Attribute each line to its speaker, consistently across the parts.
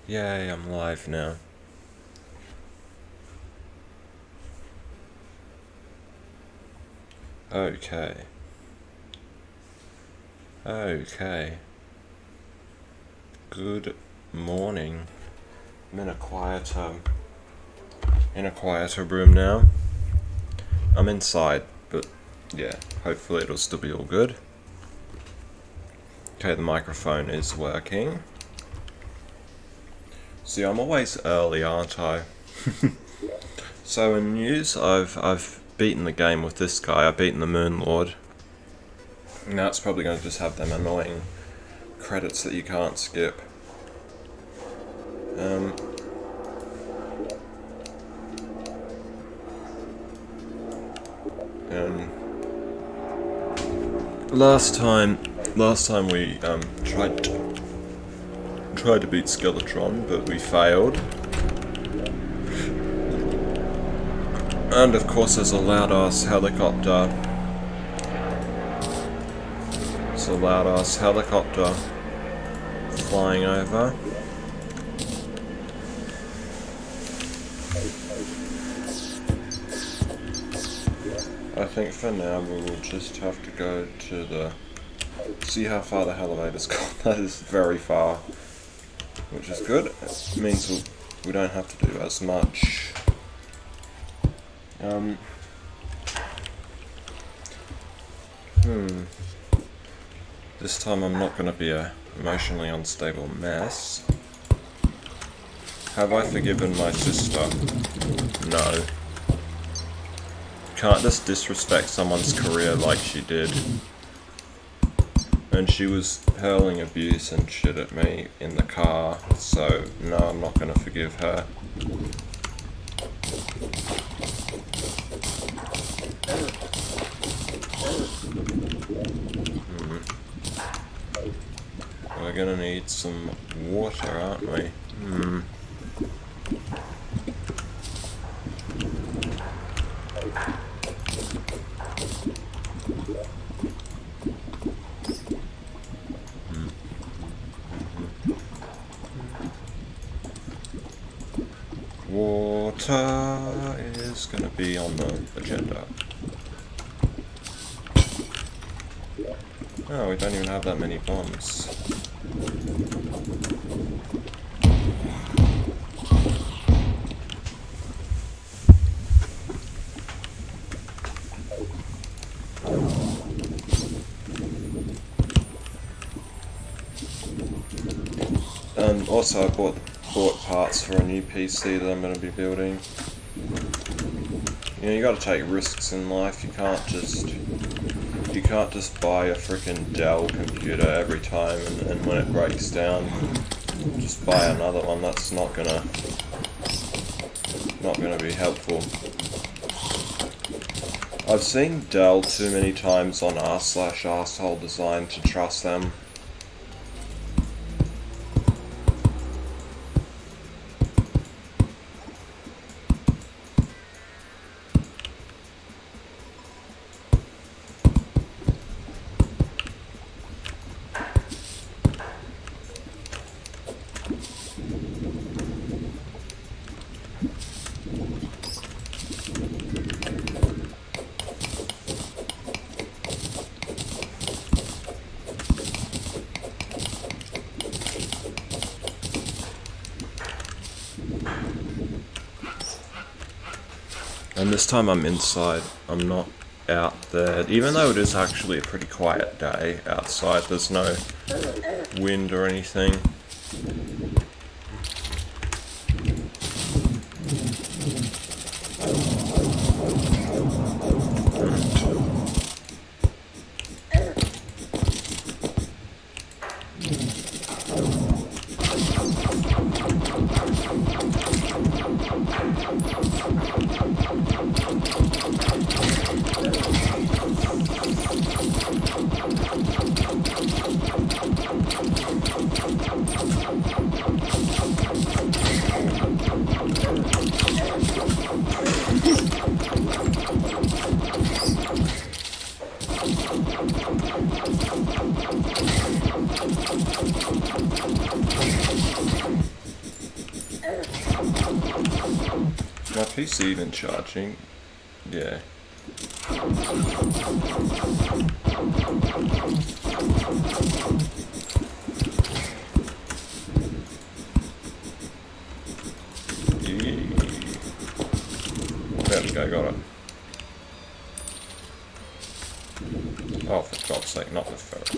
Speaker 1: Yay, I'm live now. Okay. Good morning. I'm in a quieter room now. I'm inside, but yeah, hopefully it'll still be all good. Okay, the microphone is working. See, I'm always early, aren't I? So in news, I've beaten the game with this guy. I've beaten the Moon Lord. Now it's probably going to just have them annoying credits that you can't skip. Last time we tried to beat Skeletron, but we failed. And of course there's a loud-ass helicopter. It's a loud-ass helicopter flying over. I think for now we will just have to go to the... see how far the hellavator's gone. That is very far. Which is good. It means we don't have to do as much. This time I'm not going to be a emotionally unstable mess. Have I forgiven my sister? No. Can't just disrespect someone's career like she did. And she was hurling abuse and shit at me in the car, so no, I'm not going to forgive her. We're going to need some water, aren't we? Water is going to be on the agenda. Oh, we don't even have that many bombs. Also I bought parts for a new PC that I'm going to be building. You know, you got to take risks in life. You can't just buy a freaking Dell computer every time and when it breaks down, just buy another one. That's not gonna be helpful. I've seen Dell too many times on r/asshole design to trust them. And this time I'm inside, I'm not out there, even though it is actually a pretty quiet day outside. There's no wind or anything. PC even charging? Yeah. There we go, got it. Oh, for God's sake, not the ferret.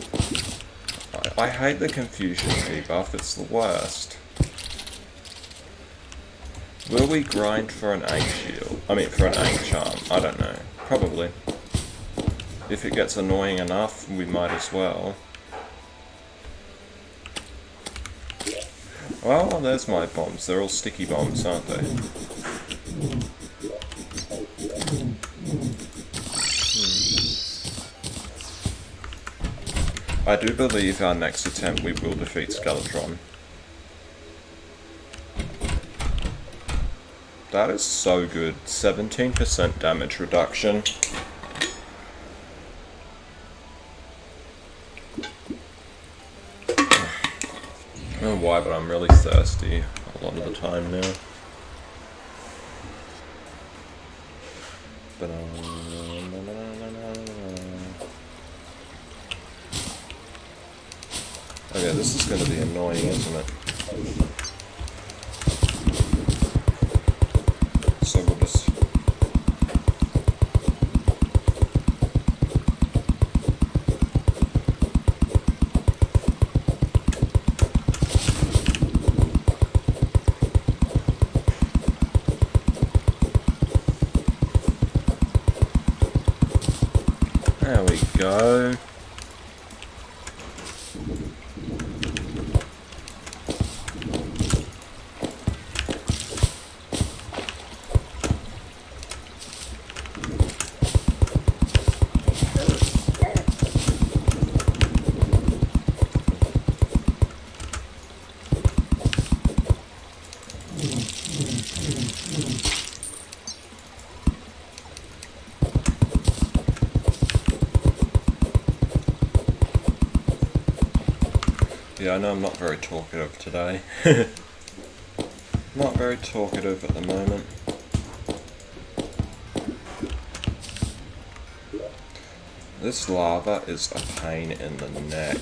Speaker 1: I hate the confusion debuff, it's the worst. Will we grind for an 8 shield? I mean, for an 8 charm. I don't know. Probably. If it gets annoying enough, we might as well. Oh, there's my bombs. They're all sticky bombs, aren't they? I do believe our next attempt we will defeat Skeletron. That is so good. 17% damage reduction. I don't know why, but I'm really thirsty a lot of the time now. Okay, this is going to be annoying, isn't it? So we'll just... There we go. Yeah, I know I'm not very talkative today. Not very talkative at the moment. This lava is a pain in the neck.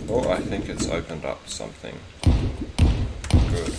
Speaker 1: Oh, I think it's opened up something good.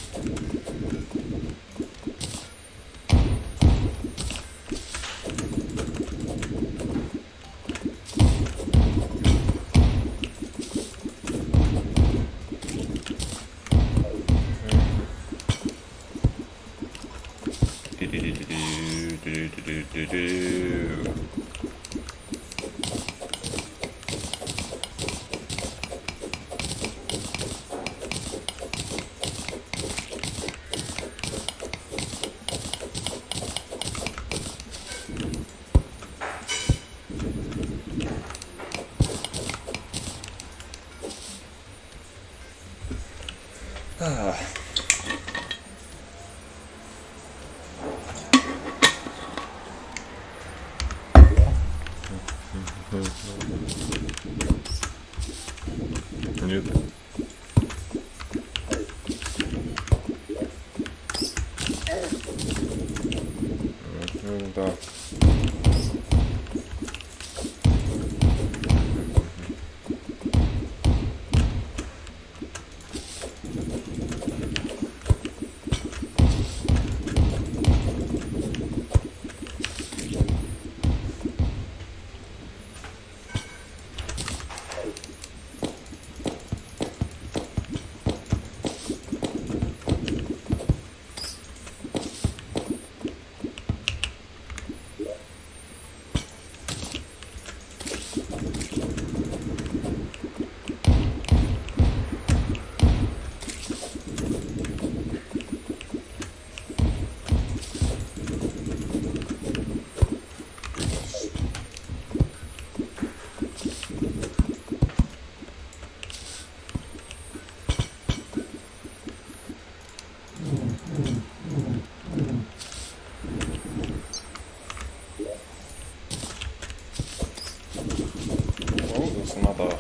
Speaker 1: another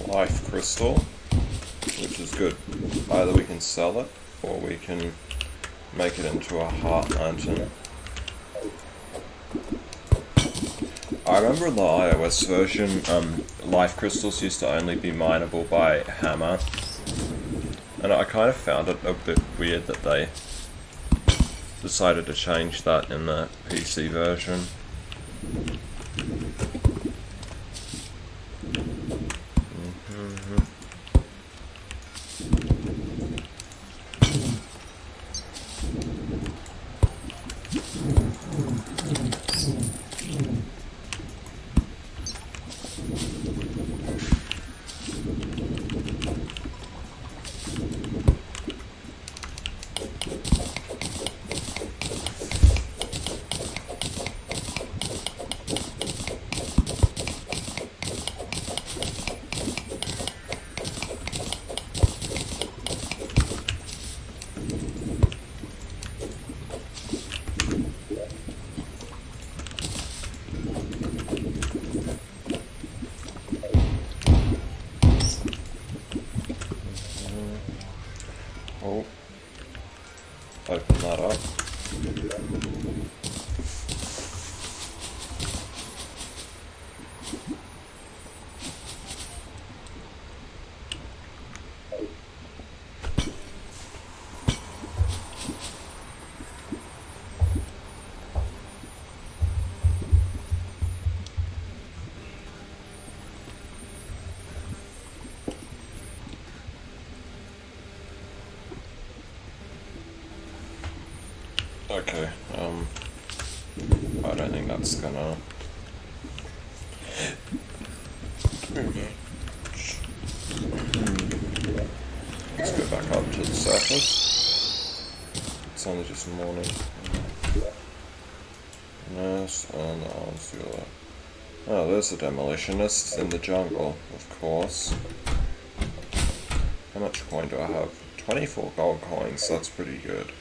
Speaker 1: life crystal, which is good. Either we can sell it, or we can make it into a heart lantern. I remember in the iOS version, life crystals used to only be mineable by hammer, and I kind of found it a bit weird that they decided to change that in the PC version. Oh, open that up. Okay, I don't think that's gonna do much. Let's go back up to the surface. It's only just morning. Yes, and I'll see that. Oh, there's the demolitionists in the jungle, of course. How much coin do I have? 24 gold coins, that's pretty good.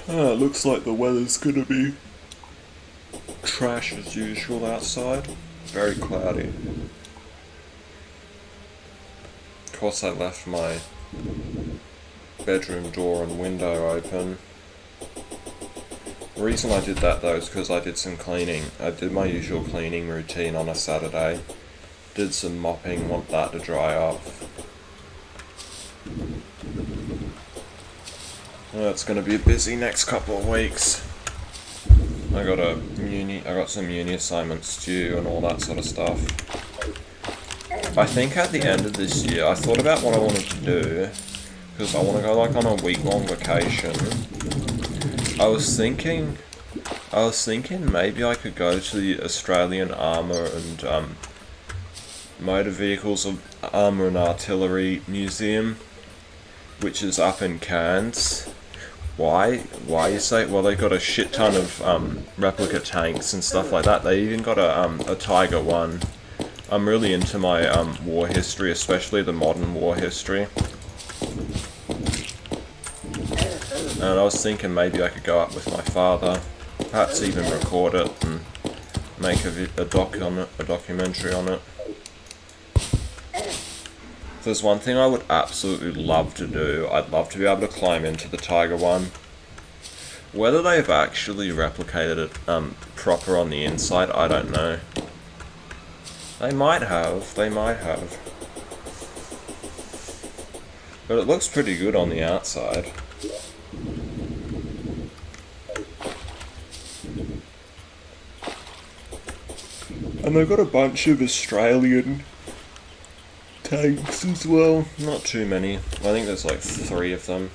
Speaker 1: It looks like the weather's gonna be trash as usual outside. Very cloudy. Of course I left my bedroom door and window open. The reason I did that though is because I did some cleaning. I did my usual cleaning routine on a Saturday. Did some mopping, want that to dry up. It's going to be a busy next couple of weeks. I got some uni assignments due and all that sort of stuff. I think at the end of this year, I thought about what I wanted to do, because I want to go like on a week-long vacation. I was thinking maybe I could go to the Australian Armour and Motor Vehicles of Armour and Artillery Museum, which is up in Cairns. Why you say? Well, they got a shit ton of replica tanks and stuff like that. They even got a Tiger 1. I'm really into my war history, especially the modern war history. And I was thinking maybe I could go up with my father, perhaps even record it and make a documentary on it. If there's one thing I would absolutely love to do, I'd love to be able to climb into the Tiger 1. Whether they've actually replicated it proper on the inside, I don't know. They might have. But it looks pretty good on the outside. And they've got a bunch of Australian tanks as well. Not too many. I think there's like 3 of them.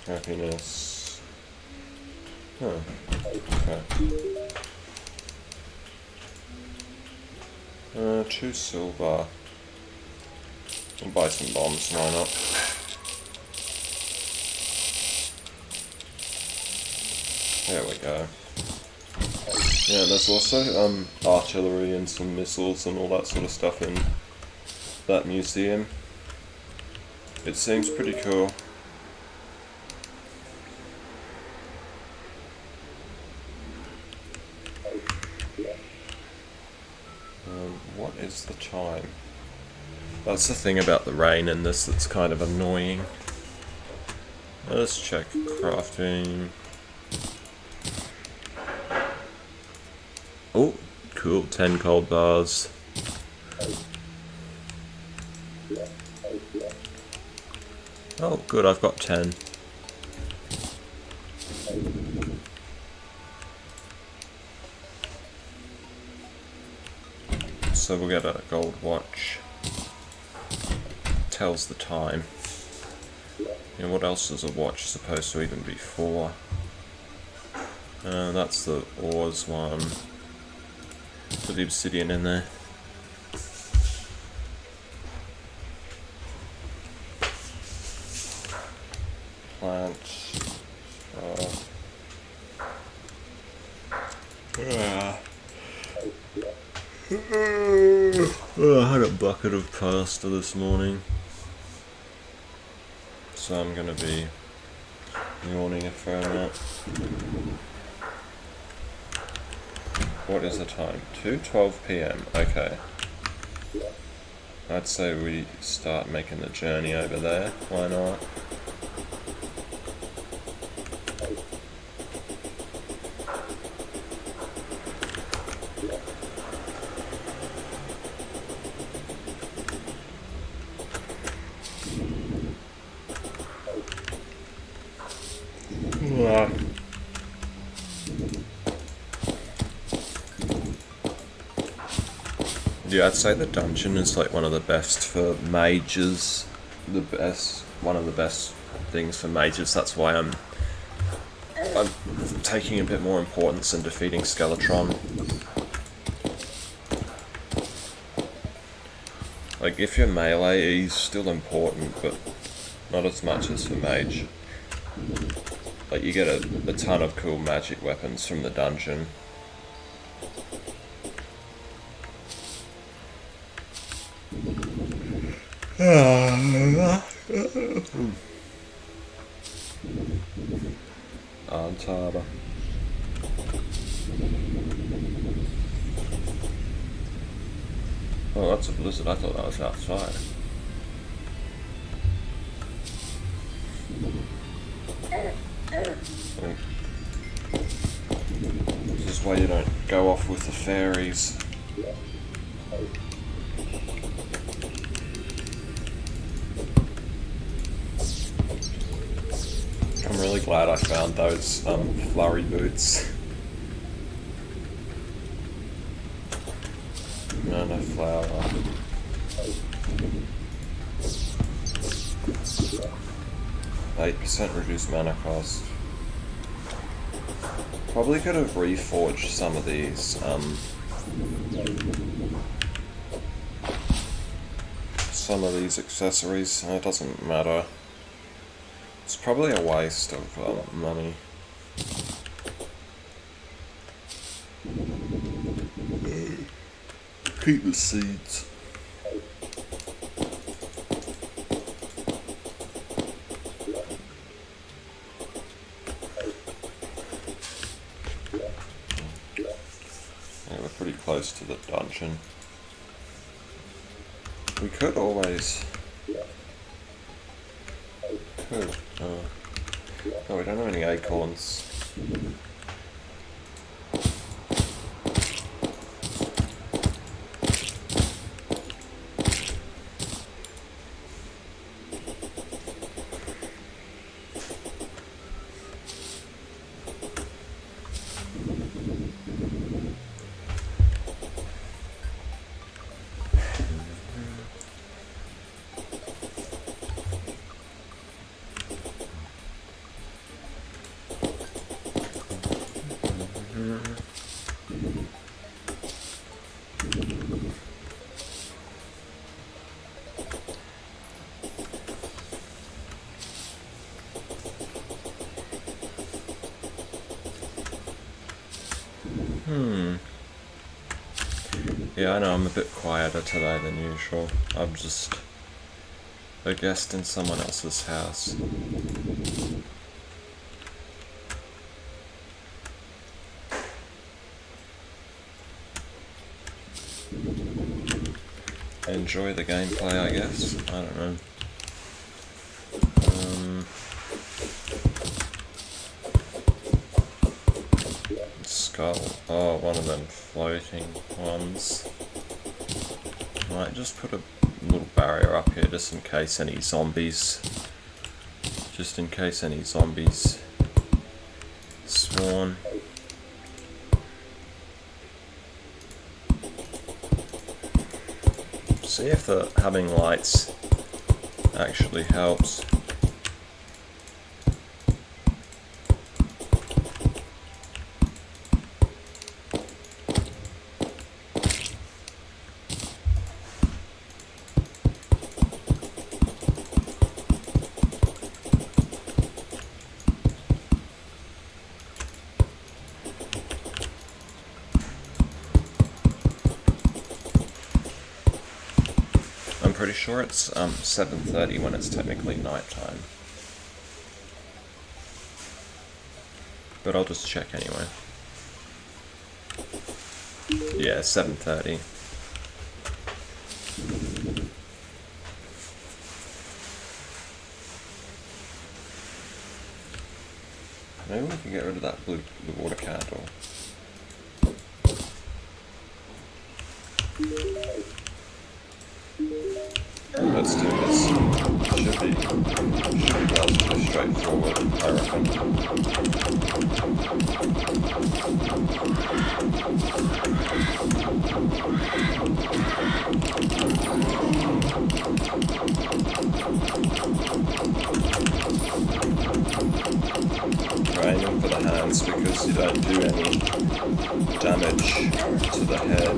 Speaker 1: Happiness. Huh. Okay. 2 silver. I'll buy some bombs, why not? There we go. Yeah, there's also artillery and some missiles and all that sort of stuff in that museum. It seems pretty cool. What is the time? That's the thing about the rain in this that's kind of annoying. Let's check crafting. Oh, cool, 10 cold bars. Oh, good, I've got 10. So we'll get a gold watch. Tells the time. And what else is a watch supposed to even be for? That's the ores one. Put the obsidian in there. Plant. I had a bucket of pasta this morning, so I'm gonna be yawning a fair amount. What is the time? 2:12 PM. Okay. I'd say we start making the journey over there. Why not? Yeah, I'd say the dungeon is like one of the best for mages. One of the best things for mages. That's why I'm taking a bit more importance in defeating Skeletron. Like, if you're melee, he's still important, but not as much as for mage. Like, you get a ton of cool magic weapons from the dungeon. Antara. Oh, that's a blizzard. I thought that was outside. This is why you don't go off with the fairies. I'm really glad I found those flurry boots. Mana flower. %8 reduced mana cost. Probably could have reforged some of these. Some of these accessories. It doesn't matter. It's probably a waste of money. Keep the seeds. Yeah, we're pretty close to the dungeon. We could always... Oh, we don't have any acorns. Yeah, I know I'm a bit quieter today than usual. I'm just a guest in someone else's house. Enjoy the gameplay, I guess. I don't know. Skull. Oh, one of them floating ones. Might just put a little barrier up here just in case any zombies. Just in case any zombies spawn. See if the having lights actually helps. I'm pretty sure it's 7:30 when it's technically nighttime. But I'll just check anyway. Yeah, 7:30. Maybe we can get rid of that blue water candle. Let's do this. Should be relatively straightforward, I reckon. Try aiming for the hands because you don't do any damage to the head.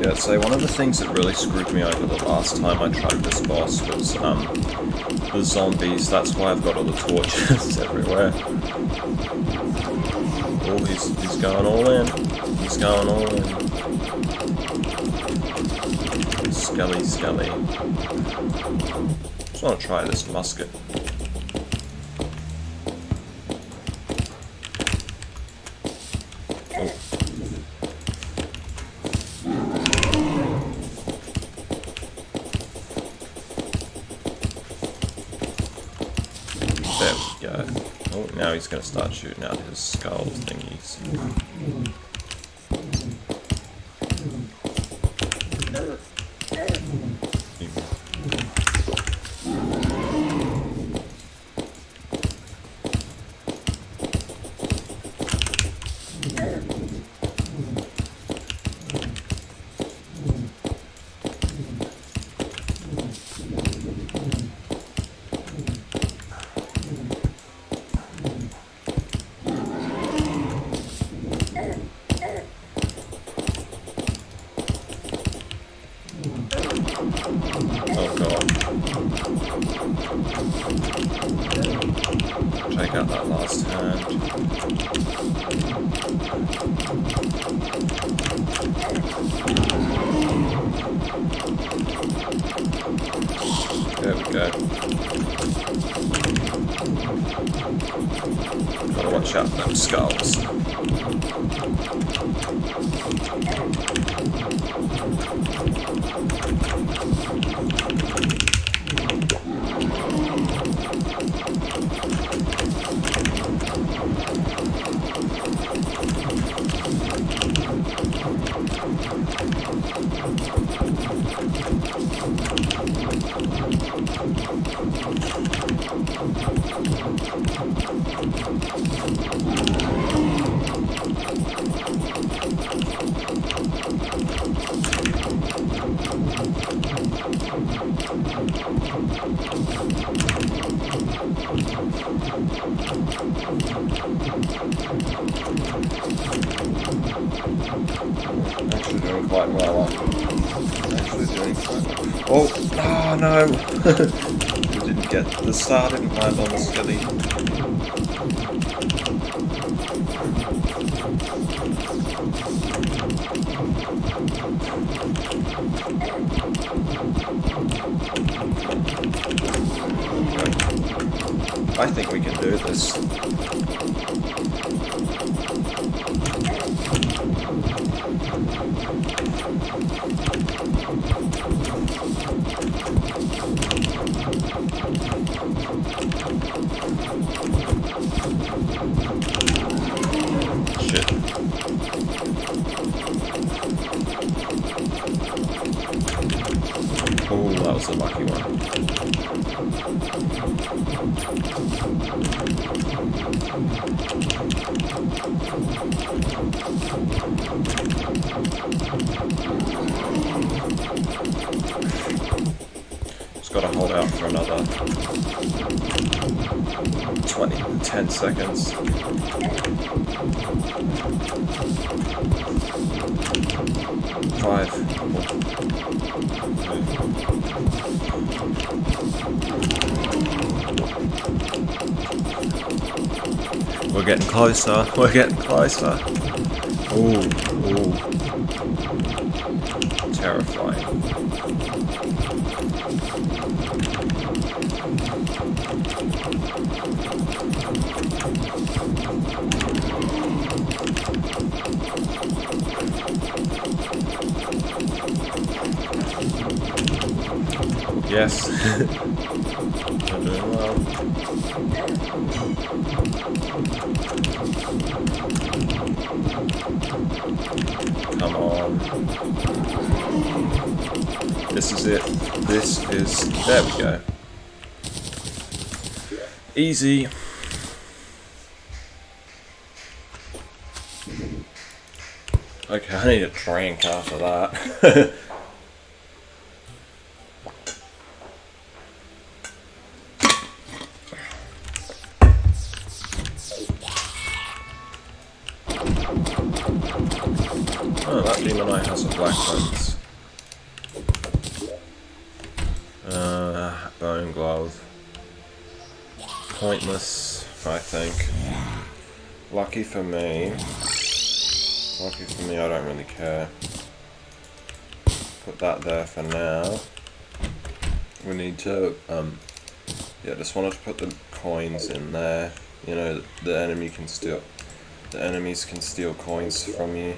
Speaker 1: Yeah, so one of the things that really screwed me over the last time I tried this boss was the zombies. That's why I've got all the torches everywhere. Oh, he's going all in. He's going all in. Skelly. Just want to try this musket. There we go. Oh, now he's going to start shooting out his skull thingies. Oh god. Take out that last hand. There we go. Gotta watch out for them skulls. Actually doing quite well. Actually doing quite well. Oh, no! Didn't get the star, didn't land on the skilly. I think we can do this. Shit. Oh, that was a lucky one. Just gotta hold out for another 10 seconds. Five. We're getting closer. We're getting closer. Ooh, ooh. Terrifying. Yes. We're doing well. Come on. This is it. This is... There we go. Easy. Okay, I need a drink after that. Oh, that Demonite has a black lens. Bone glove. Pointless, I think. Lucky for me. Lucky for me, I don't really care. Put that there for now. We need to, yeah, just wanted to put the coins in there. You know, the enemies can steal coins from you.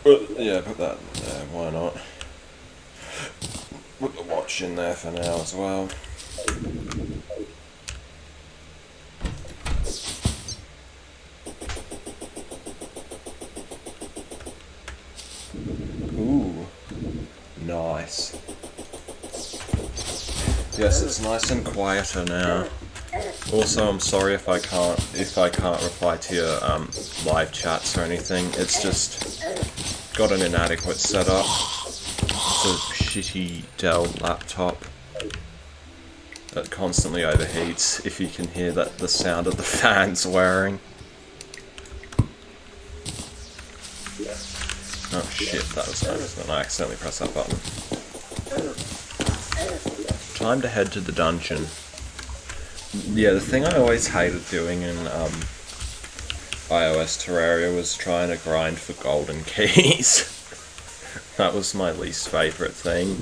Speaker 1: But, yeah, put that there, why not? Put the watch in there for now as well. Ooh, nice. Yes, it's nice and quieter now. Also, I'm sorry if I can't reply to your live chats or anything. It's just got an inadequate setup. It's a shitty Dell laptop that constantly overheats. If you can hear that, the sound of the fans whirring. Oh shit, that was an accident. I accidentally pressed that button. Time to head to the dungeon. Yeah, the thing I always hated doing in iOS Terraria was trying to grind for golden keys. That was my least favourite thing.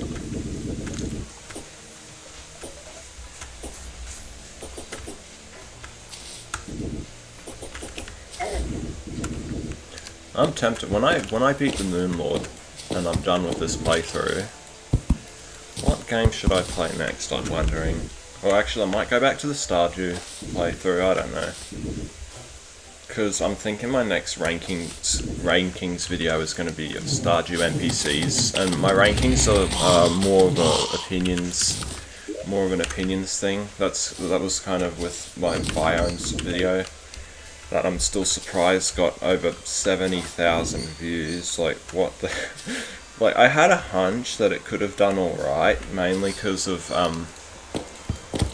Speaker 1: I'm tempted, when I beat the Moon Lord and I'm done with this playthrough, what game should I play next, I'm wondering. Or actually I might go back to the Stardew playthrough, I don't know. Because I'm thinking my next rankings video is going to be of Stardew NPCs, and my rankings are more of an opinions thing. That was kind of with my biomes video. That I'm still surprised got over 70,000 views. Like, what the... Like, I had a hunch that it could have done alright, mainly because of,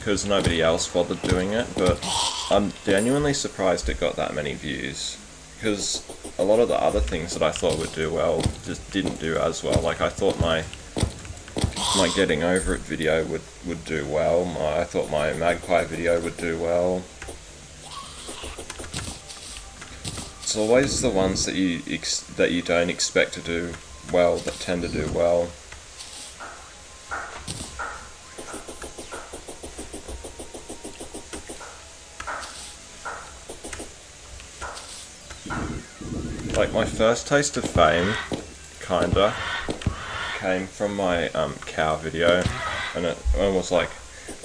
Speaker 1: because nobody else bothered doing it, but I'm genuinely surprised it got that many views, because a lot of the other things that I thought would do well just didn't do as well. Like, I thought my getting over it video would do well, I thought my magpie video would do well. It's always the ones that you don't expect to do well that tend to do well. Like, my first taste of fame, kinda, came from my cow video, and it was like,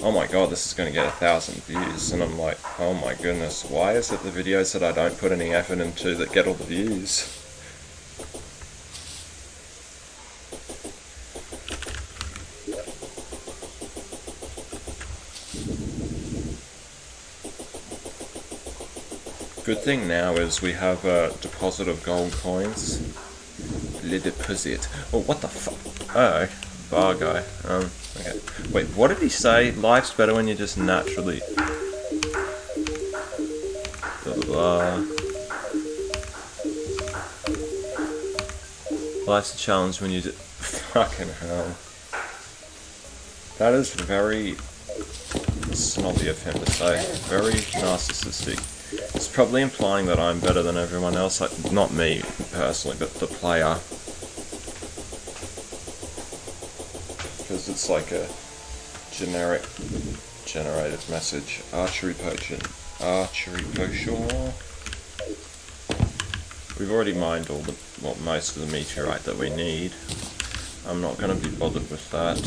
Speaker 1: oh my god, this is going to get 1,000 views, and I'm like, oh my goodness, why is it the videos that I don't put any effort into that get all the views? Good thing now is we have a deposit of gold coins. Le deposit. Oh, what the fuck? Oh, bar guy. Okay. Wait, what did he say? Life's better when you just naturally... Blah, blah, blah. Life's a challenge when you just... Fucking hell. That is very snobby of him to say. Very narcissistic. It's probably implying that I'm better than everyone else, like, not me personally, but the player. Because it's like a generated message. Archery potion. We've already mined most of the meteorite that we need. I'm not going to be bothered with that.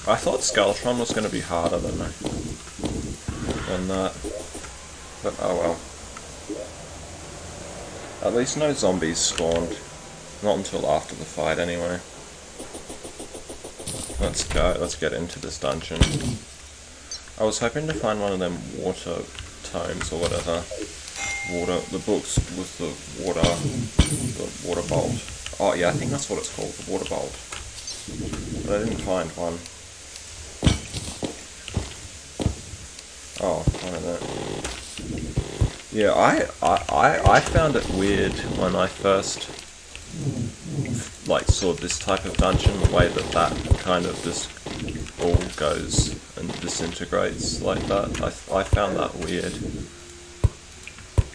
Speaker 1: I thought Skeletron was going to be harder than that, but oh well. At least no zombies spawned. Not until after the fight anyway. Let's go, let's get into this dungeon. I was hoping to find one of them water tomes or whatever. The books with the water bolt. Oh yeah, I think that's what it's called, the water bolt. But I didn't find one. Oh, I don't know. Yeah, I found it weird when I first saw this type of dungeon, the way that kind of just all goes and disintegrates like that. I found that weird.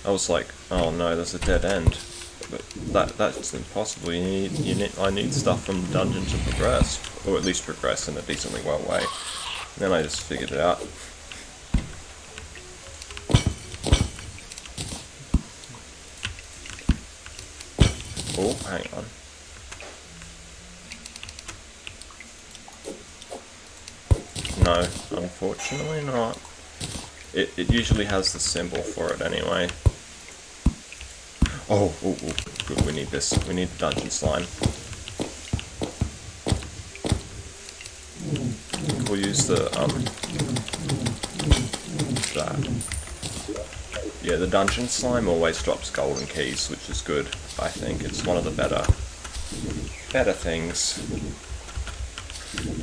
Speaker 1: I was like, oh no, there's a dead end. But that's impossible. I need stuff from the dungeon to progress, or at least progress in a decently well way. And then I just figured it out. Oh, hang on. No, unfortunately not. It usually has the symbol for it anyway. Oh, good, we need this. We need the dungeon slime. We'll use the, that. Yeah, the dungeon slime always drops golden keys, which is good, I think. It's one of the better things.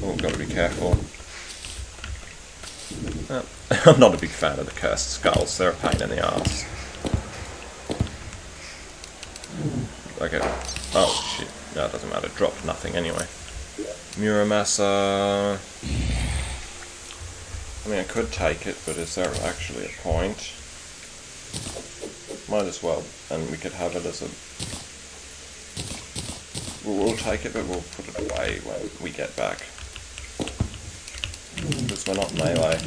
Speaker 1: Oh, gotta be careful. I'm not a big fan of the cursed skulls, they're a pain in the arse. Okay, oh shit, no, it doesn't matter, dropped nothing anyway. Muramasa... I mean, I could take it, but is there actually a point? Might as well, and we could have it as a... We'll take it, but we'll put it away when we get back. Because we're not melee.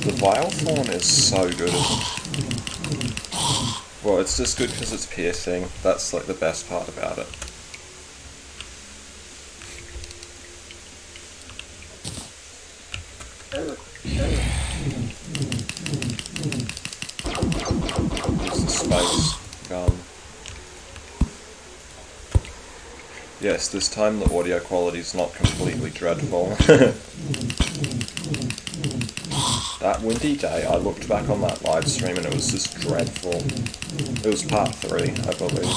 Speaker 1: The Vile Thorn is so good, isn't it? Well, it's just good because it's piercing. That's like the best part about it. It's the space gun. Yes, this time the audio quality is not completely dreadful. That windy day, I looked back on that live stream and it was just dreadful. It was part 3, I believe.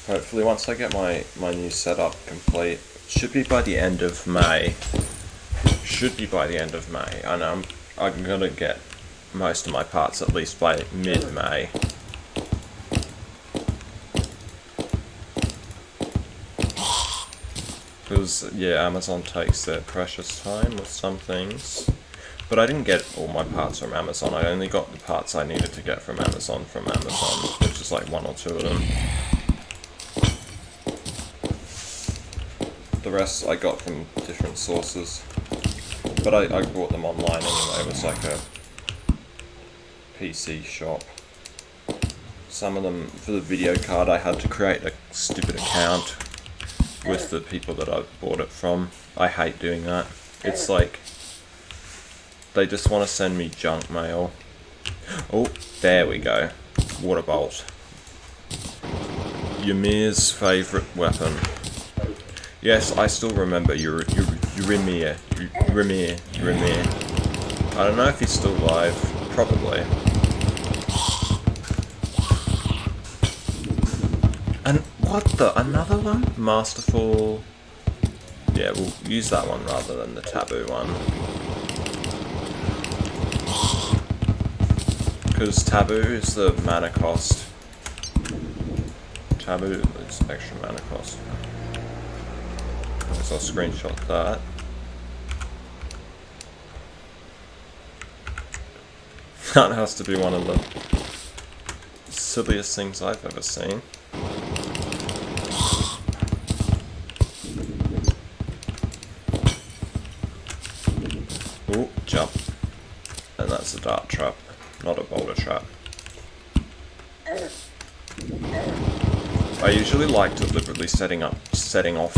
Speaker 1: Hopefully once I get my new setup complete, should be by the end of May. And I'm gonna get most of my parts at least by mid-May. Because, yeah, Amazon takes their precious time with some things. But I didn't get all my parts from Amazon, I only got the parts I needed to get from Amazon, which is like 1 or 2 of them. The rest I got from different sources. But I bought them online anyway, it was like a PC shop. Some of them, for the video card, I had to create a stupid account with the people that I bought it from. I hate doing that. It's like, they just want to send me junk mail. Oh, there we go. Water bolt. Ymir's favourite weapon. Yes, I still remember Ymir. I don't know if he's still alive. Probably. And what the? Another one? Masterful. Yeah, we'll use that one rather than the taboo one. Because taboo is the mana cost. Taboo is extra mana cost. So I'll screenshot that. That has to be one of the silliest things I've ever seen. Ooh, jump. And that's a dart trap, not a boulder trap. I usually like deliberately setting off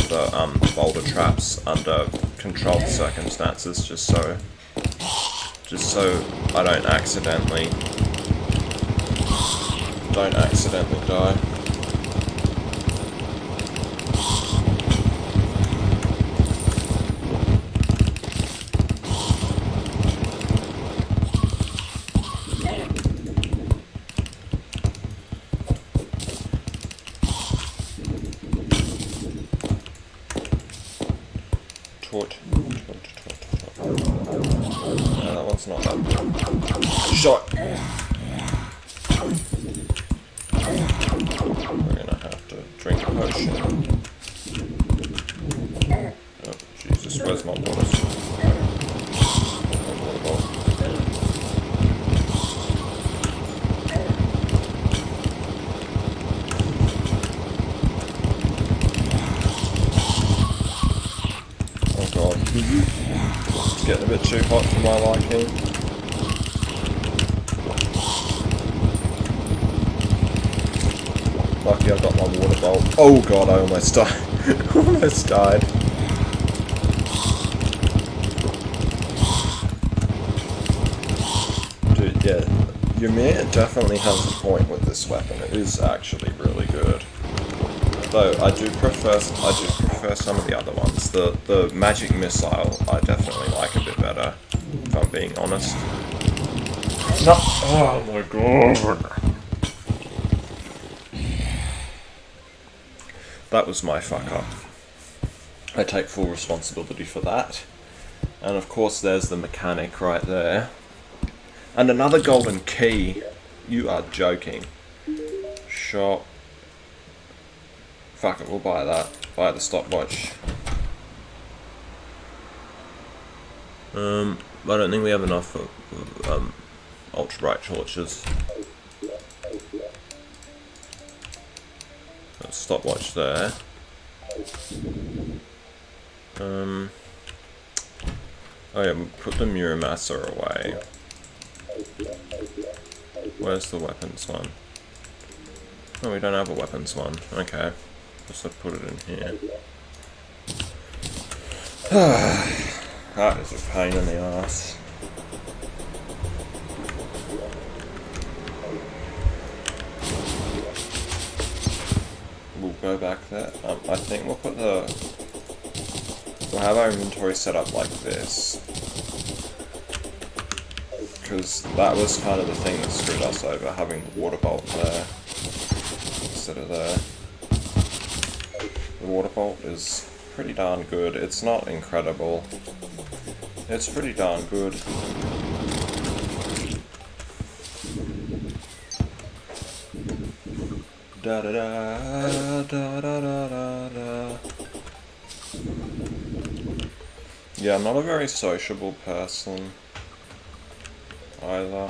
Speaker 1: the boulder traps under controlled circumstances, just so I don't accidentally die. Tort. No, that one's not that. Shot! We're gonna have to drink a potion. Oh, Jesus, where's my water? It's getting a bit too hot for my liking. Lucky I got my water bowl. Oh god, I almost died. Almost died. Dude, yeah. Ymir definitely has a point with this weapon. It is actually really good. Though I do prefer some of the other ones. The magic missile I definitely like a bit better, if I'm being honest. No. Oh my god. That was my fuck up. I take full responsibility for that. And of course there's the mechanic right there. And another golden key. You are joking. Shop. Fuck it, we'll buy that. Buy the stopwatch. I don't think we have enough of ultra bright torches. Stopwatch there. Oh yeah, we'll put the Muramasa away. Where's the weapons one? Oh, we don't have a weapons one. Okay. Guess I put it in here. That is a pain in the ass. go back there. I think we'll put the... We'll have our inventory set up like this. Because that was kind of the thing that screwed us over, having the water bolt there instead of there. The water bolt is pretty darn good. It's not incredible. It's pretty darn good. Da da da da da da da. Yeah, I'm not a very sociable person either.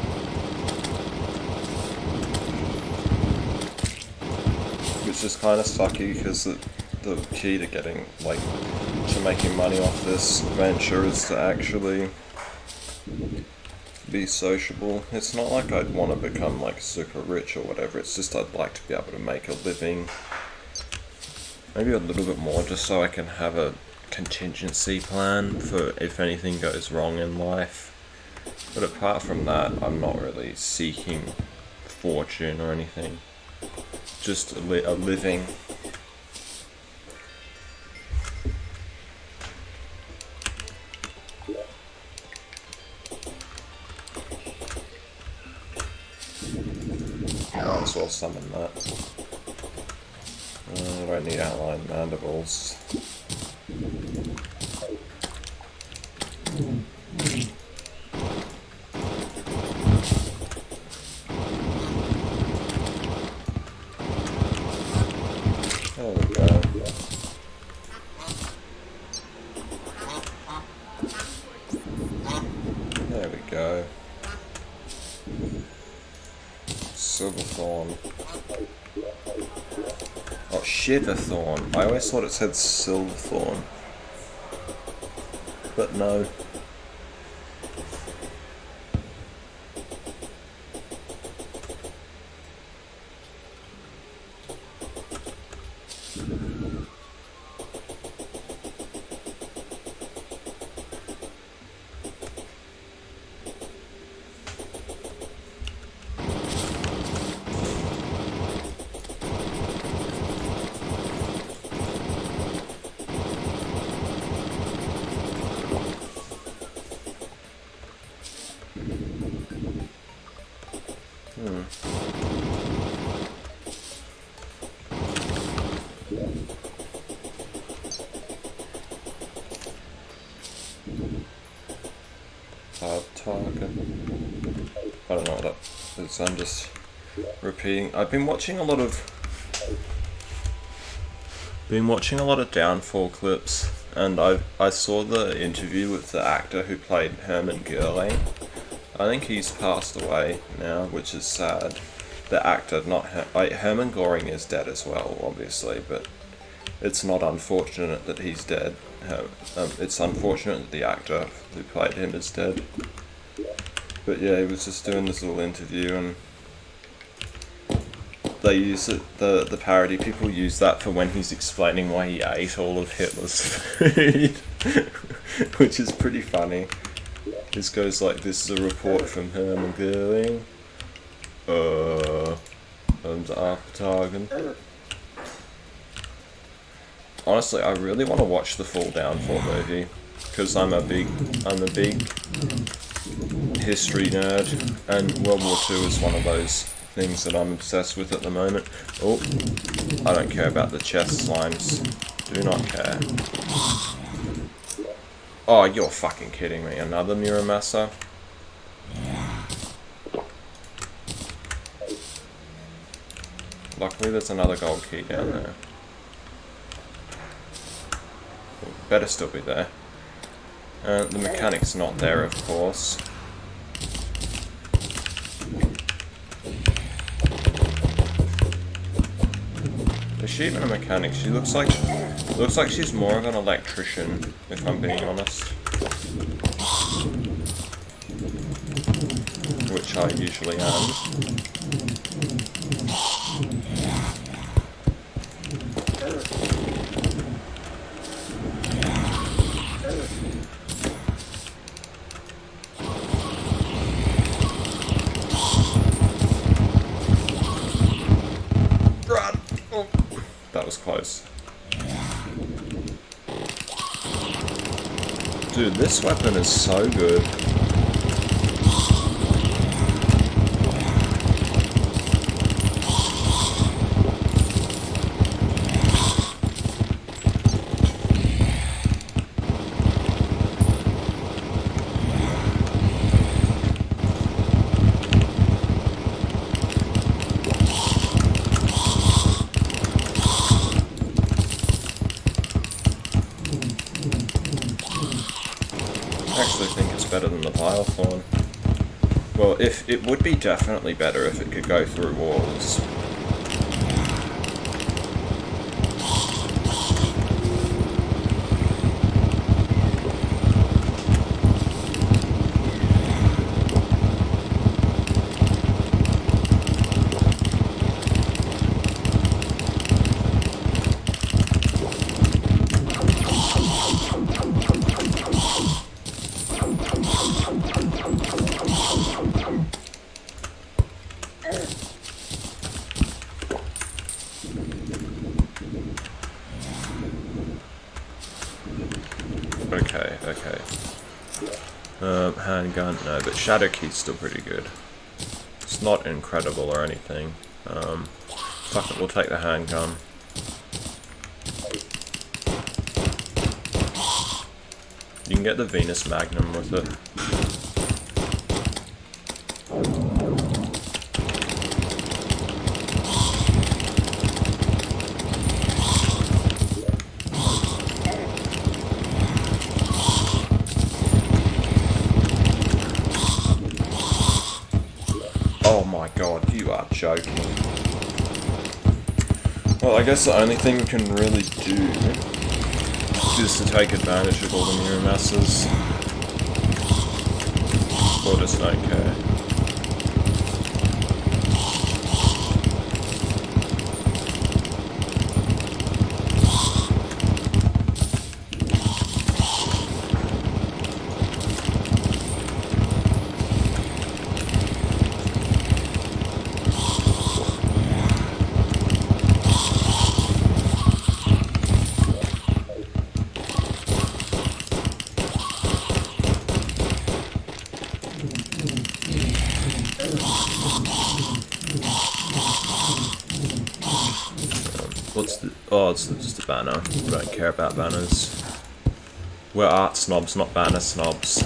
Speaker 1: Which is kind of sucky because the key to getting, like, to making money off this venture is to actually be sociable. It's not like I'd want to become, like, super rich or whatever, it's just I'd like to be able to make a living. Maybe a little bit more, just so I can have a contingency plan for if anything goes wrong in life. But apart from that, I'm not really seeking fortune or anything. Just a living. Might as well summon that. I don't need outline mandibles. There we go. There we go. Silverthorn. Oh, Shiverthorn. I always thought it said Silverthorn. But no. Target. I don't know what that is. I'm just repeating. I've been watching a lot of Downfall clips, and I saw the interview with the actor who played Herman Goering. I think he's passed away now, which is sad. The actor, not Herman Goring, is dead as well, obviously, but it's not unfortunate that he's dead. It's unfortunate that the actor who played him is dead. But yeah, he was just doing this little interview, and they use it, the parody people use that for when he's explaining why he ate all of Hitler's food, which is pretty funny. This goes like, this is a report from Hermann Göring. And Archtagen. Honestly, I really want to watch the full Downfall movie, because I'm a big history nerd, and World War II is one of those things that I'm obsessed with at the moment. Oh, I don't care about the chest slimes. Do not care. Oh, you're fucking kidding me. Another Muramasa? Luckily there's another gold key down there. Better still be there. The mechanic's not there, of course. Is she even a mechanic? She looks like she's more of an electrician, if I'm being honest. Which I usually am. that was close. Dude, this weapon is so good. I actually think it's better than the pile thorn. Well, if it would be definitely better if it could go through walls. Okay. Handgun, no, but Shadow Key's still pretty good. It's not incredible or anything. Fuck it, we'll take the handgun. You can get the Venus Magnum with it. Oh my god, you are joking. Well, I guess the only thing we can really do is to take advantage of all the mirror masses. Or just don't care. What's the... Oh, it's just a banner. I don't care about banners. We're art snobs, not banner snobs.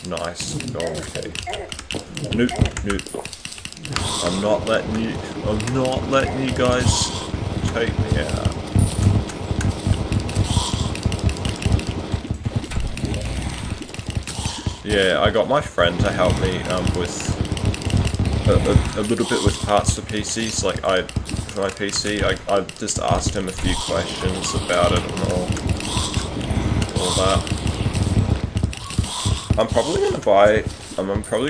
Speaker 1: Nice. Oh, okay. Nope. I'm not letting you guys take me out. Yeah, I got my friend to help me with a little bit with parts for PCs. Like for my PC, I just asked him a few questions about it and all that. I'm probably gonna buy another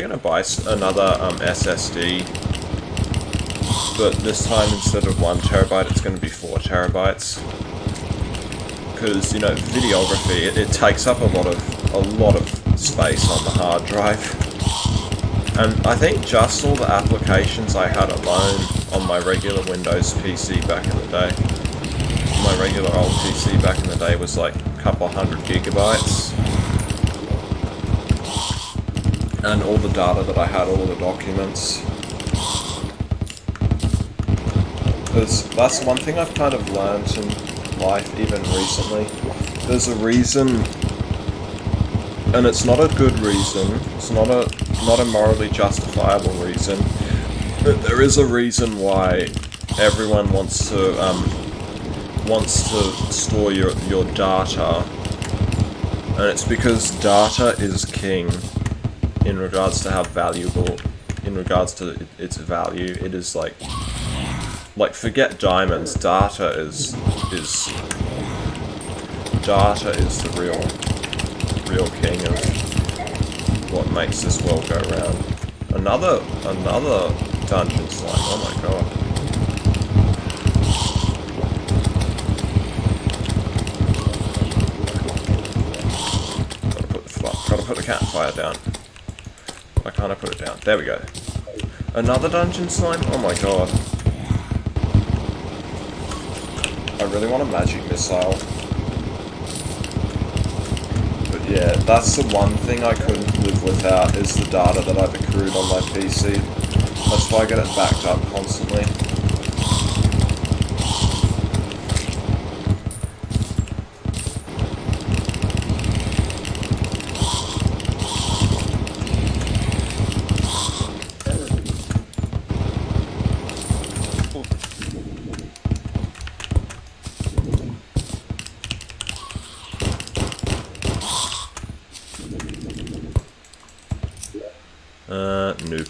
Speaker 1: SSD, but this time instead of 1 terabyte, it's going to be 4 terabytes. Because, you know, videography, it takes up a lot of space on the hard drive. And I think just all the applications I had alone on my regular Windows PC back in the day, my regular old PC back in the day was like a couple hundred gigabytes. And all the data that I had, all the documents. Because that's one thing I've kind of learned in life, even recently. There's a reason, and it's not a good reason, it's not a morally justifiable reason, but there is a reason why everyone wants to store your data, and it's because data is king. In regards to how valuable, in regards to its value, it is like forget diamonds. Data is the real king of what makes this world go round. Another dungeon slime. Oh my god. Gotta put the campfire down. Why can't I put it down? There we go. Another dungeon slime? Oh my god. I really want a magic missile. But yeah, that's the one thing I couldn't live without, is the data that I've accrued on my PC. That's why I get it backed up constantly. Nope.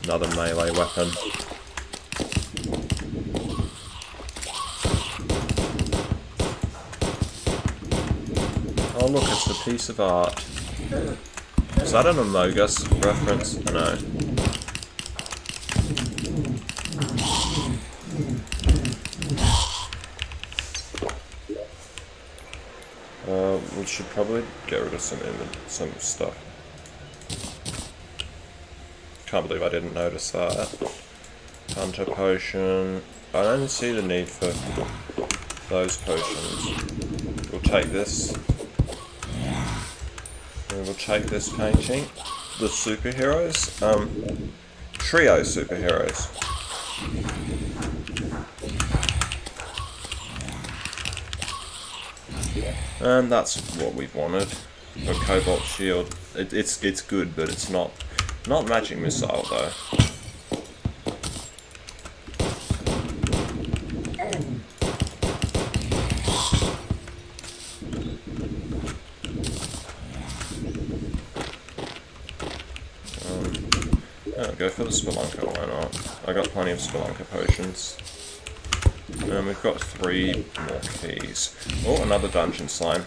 Speaker 1: Another melee weapon. Oh look, it's a piece of art. Is that an Amogus reference? No. We should probably get rid of some stuff. Can't believe I didn't notice that. Hunter potion. I don't see the need for those potions. We'll take this. And we'll take this painting. The superheroes. Trio superheroes. And that's what we wanted. A cobalt shield. It's good, but it's not magic missile though. I'll go for the Spelunker, why not? I got plenty of Spelunker potions. And we've got 3 more keys. Oh, another dungeon slime.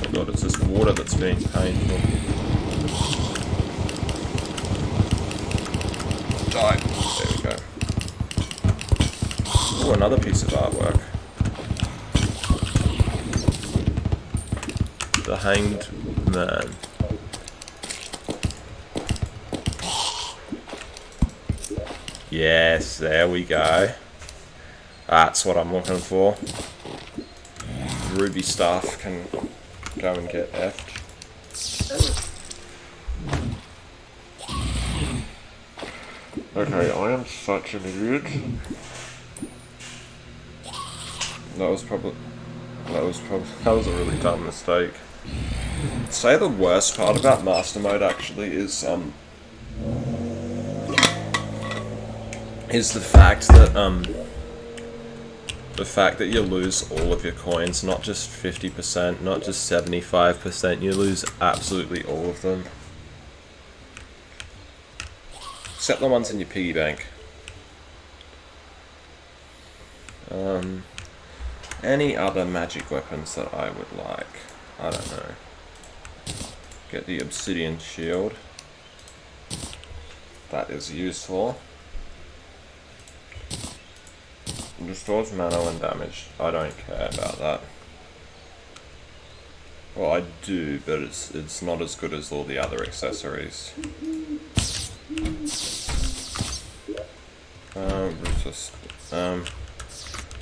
Speaker 1: Oh god, it's this water that's being painful. Die. There we go. Oh, another piece of artwork. The Hanged Man. Yes, there we go. That's what I'm looking for. Ruby staff can go and get effed. Okay, I am such an idiot. That was a really dumb mistake. I'd say the worst part about Master Mode actually is the fact that you lose all of your coins, not just 50%, not just 75%, you lose absolutely all of them. Except the ones in your piggy bank. Any other magic weapons that I would like? I don't know. Get the obsidian shield. That is useful. Restores mana and damage. I don't care about that. Well, I do, but it's not as good as all the other accessories.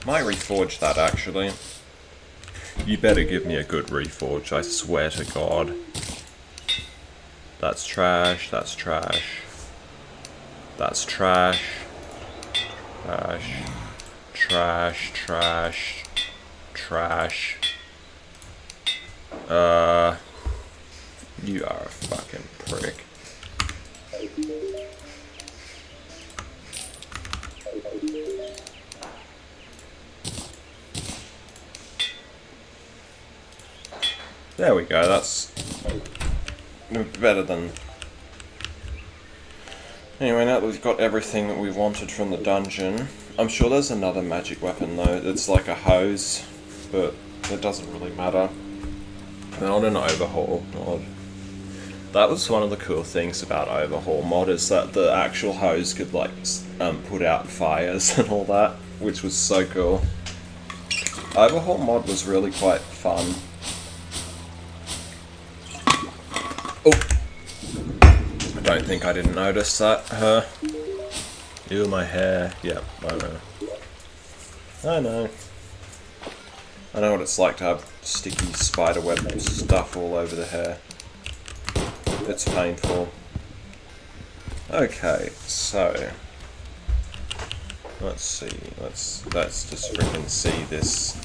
Speaker 1: Might reforge that actually. You better give me a good reforge, I swear to God. That's trash, that's trash. That's trash. Trash. Trash, trash. Trash. You are a fucking prick. There we go, that's better than... Anyway, now that we've got everything that we wanted from the dungeon, I'm sure there's another magic weapon though, that's like a hose, but it doesn't really matter. Not an overhaul mod. That was one of the cool things about overhaul mod, is that the actual hose could like put out fires and all that, which was so cool. Overhaul mod was really quite fun. Oh, I don't think I didn't notice that. Ew, my hair. Yep, I know. I know. I know what it's like to have sticky spiderweb stuff all over the hair. It's painful. Okay, so let's see. Let's just freaking see this.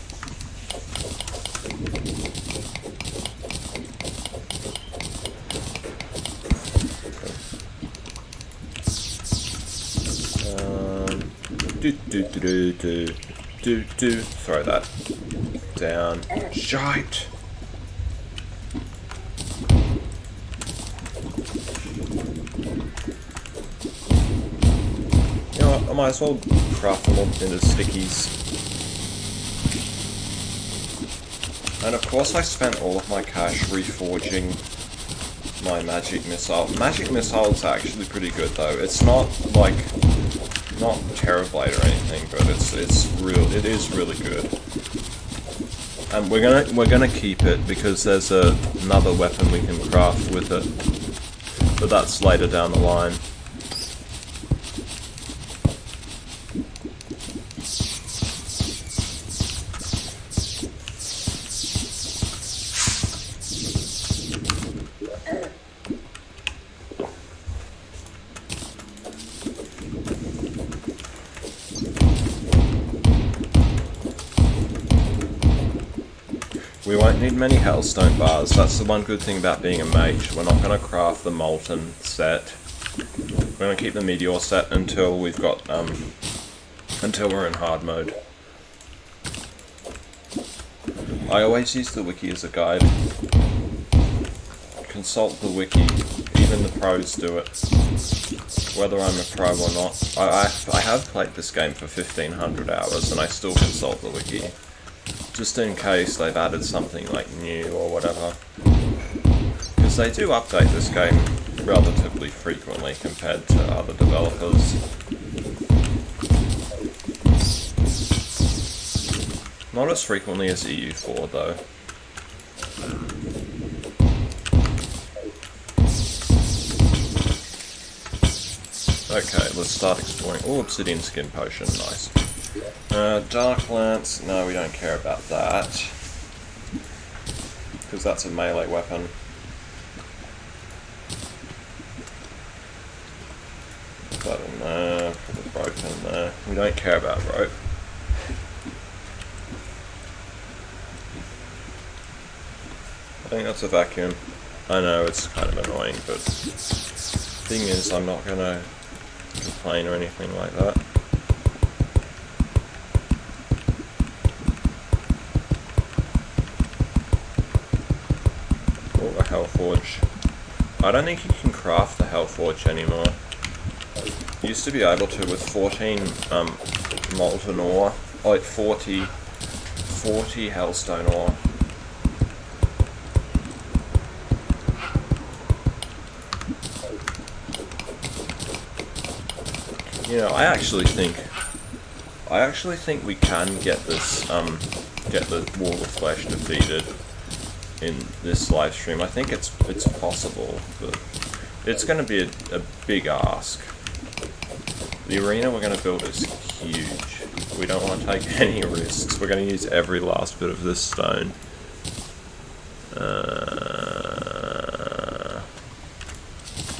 Speaker 1: Throw that down. Shite. You know what, I might as well craft them all into stickies. And of course I spent all of my cash reforging my magic missile. Magic missile's actually pretty good though. It's not like, not Terrablade or anything, but it is really good. And we're gonna keep it because there's another weapon we can craft with it, but that's later down the line. We won't need many hellstone bars. That's the one good thing about being a mage. We're not going to craft the molten set. We're going to keep the meteor set until we've got until we're in hard mode. I always use the wiki as a guide. Consult the wiki. Even the pros do it. Whether I'm a pro or not. I have played this game for 1500 hours and I still consult the wiki. Just in case they've added something like new or whatever. Because they do update this game relatively frequently compared to other developers. Not as frequently as EU4 though. Okay, let's start exploring. Oh, obsidian skin potion, nice. Dark Lance, no, we don't care about that. Because that's a melee weapon. Put that in there, put the rope in there. We don't care about rope. I think that's a vacuum. I know, it's kind of annoying, but the thing is, I'm not gonna complain or anything like that. Hellforge. I don't think you can craft the Hellforge anymore. You used to be able to with 14 molten ore, like 40 hellstone ore. You know, I actually think we can get this get the Wall of Flesh defeated in this live stream. I think it's possible, but it's going to be a big ask. The arena we're going to build is huge. We don't want to take any risks. We're going to use every last bit of this stone.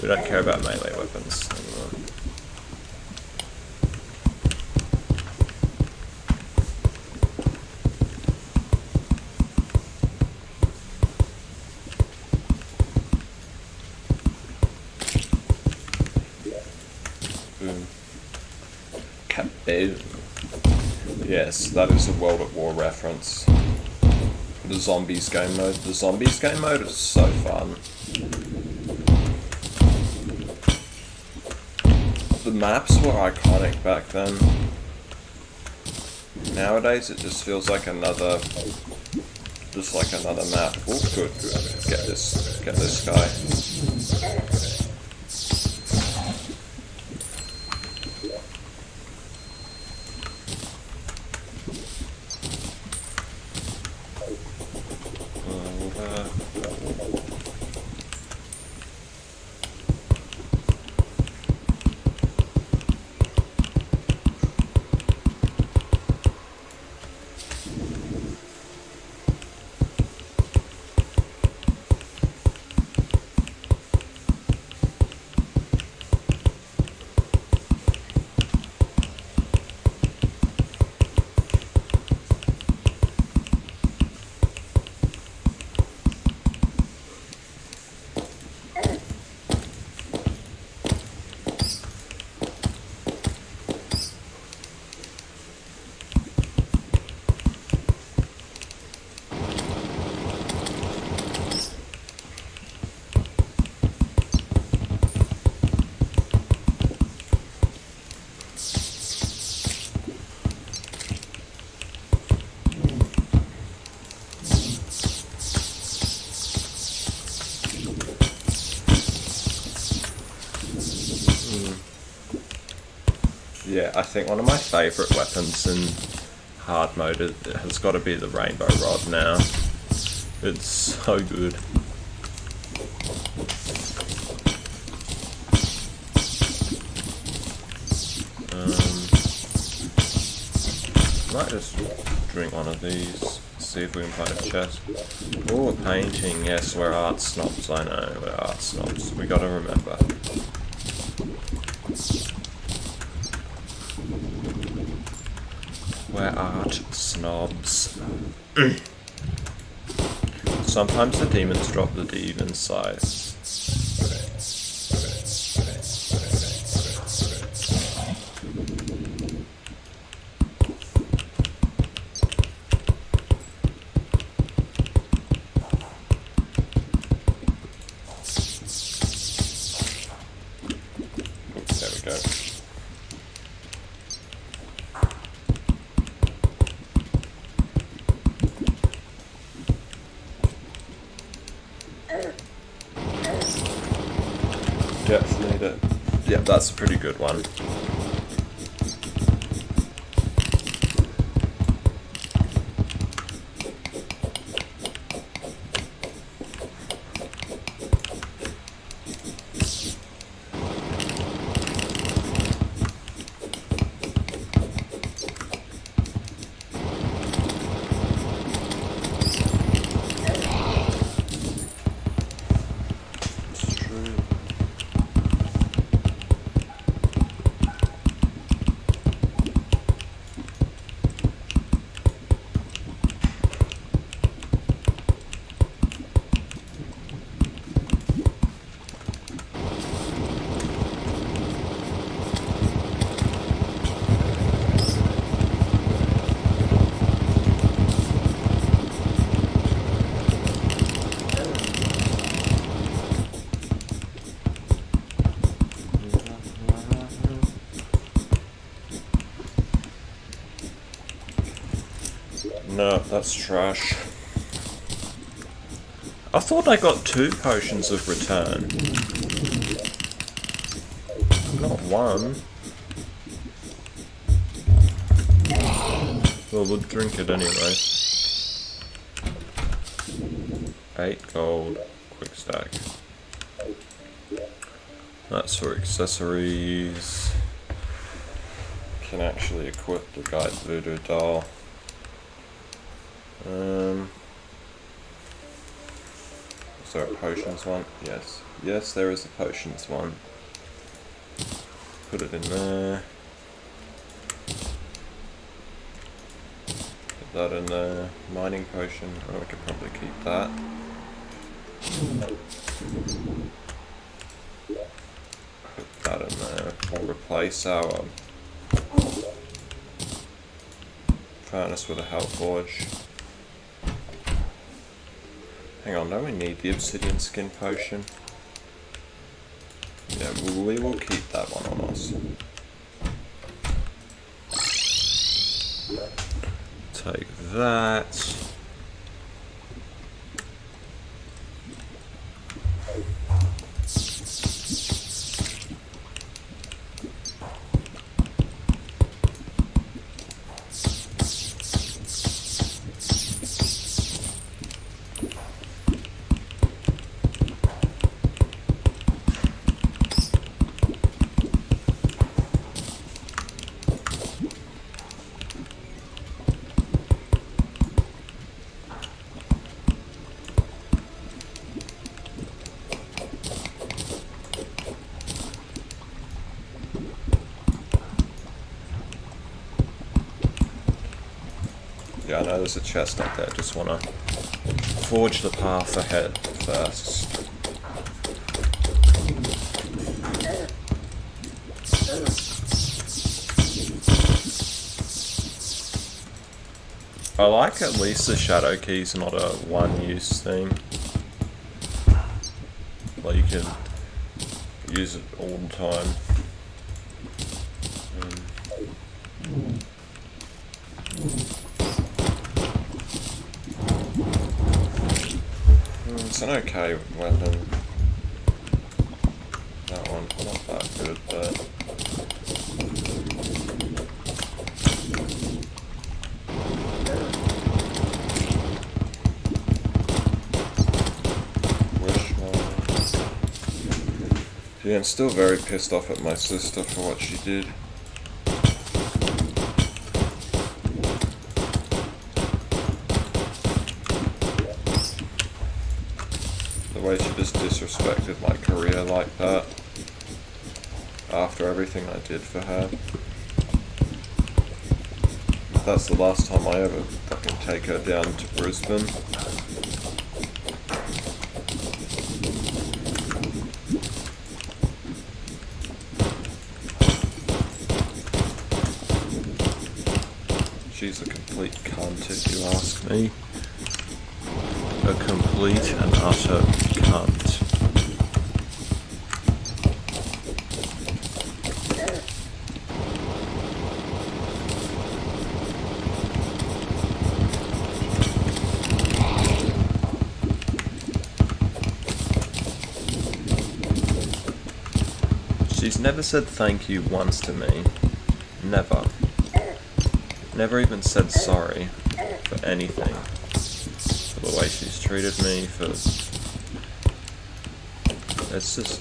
Speaker 1: We don't care about melee weapons anymore. Yes, that is a World at War reference. The Zombies game mode. The Zombies game mode is so fun. The maps were iconic back then. Nowadays it just feels like another just like another map. Oh, good. Get this guy. Yeah, I think one of my favourite weapons in hard mode has got to be the rainbow rod now. It's so good. Might just drink one of these, see if we can find a chest. Oh, a painting, yes, we're art snobs, I know, we're art snobs, we gotta remember. We're art snobs. Sometimes the demons drop the demon size. There we go. Yep, that's a pretty good one. No, that's trash. I thought I got 2 potions of return. Not 1. Well, we'll drink it anyway. 8 gold. Quick stack. That's for accessories. Can actually equip the guide voodoo doll. Is there a potions one? Yes. Yes, there is a potions one. Put it in there. Put that in there. Mining potion. Oh, we could probably keep that. Put that in there. We'll replace our furnace with a hell forge. Hang on, don't we need the obsidian skin potion? Yeah, we will keep that one on us. Take that. Yeah, I know there's a chest up there, just wanna forge the path ahead first. I like at least the shadow key's not a one-use thing. Like you can use it all the time. It's an okay weapon. That one's not that good, but... Yeah, I'm still very pissed off at my sister for what she did. The way she just disrespected my career like that. After everything I did for her. That's the last time I ever fucking take her down to Brisbane. She's a complete cunt if you ask me. A complete and utter cunt. She's never said thank you once to me. Never. Never even said sorry for anything. For the way she's treated me, for... It's just...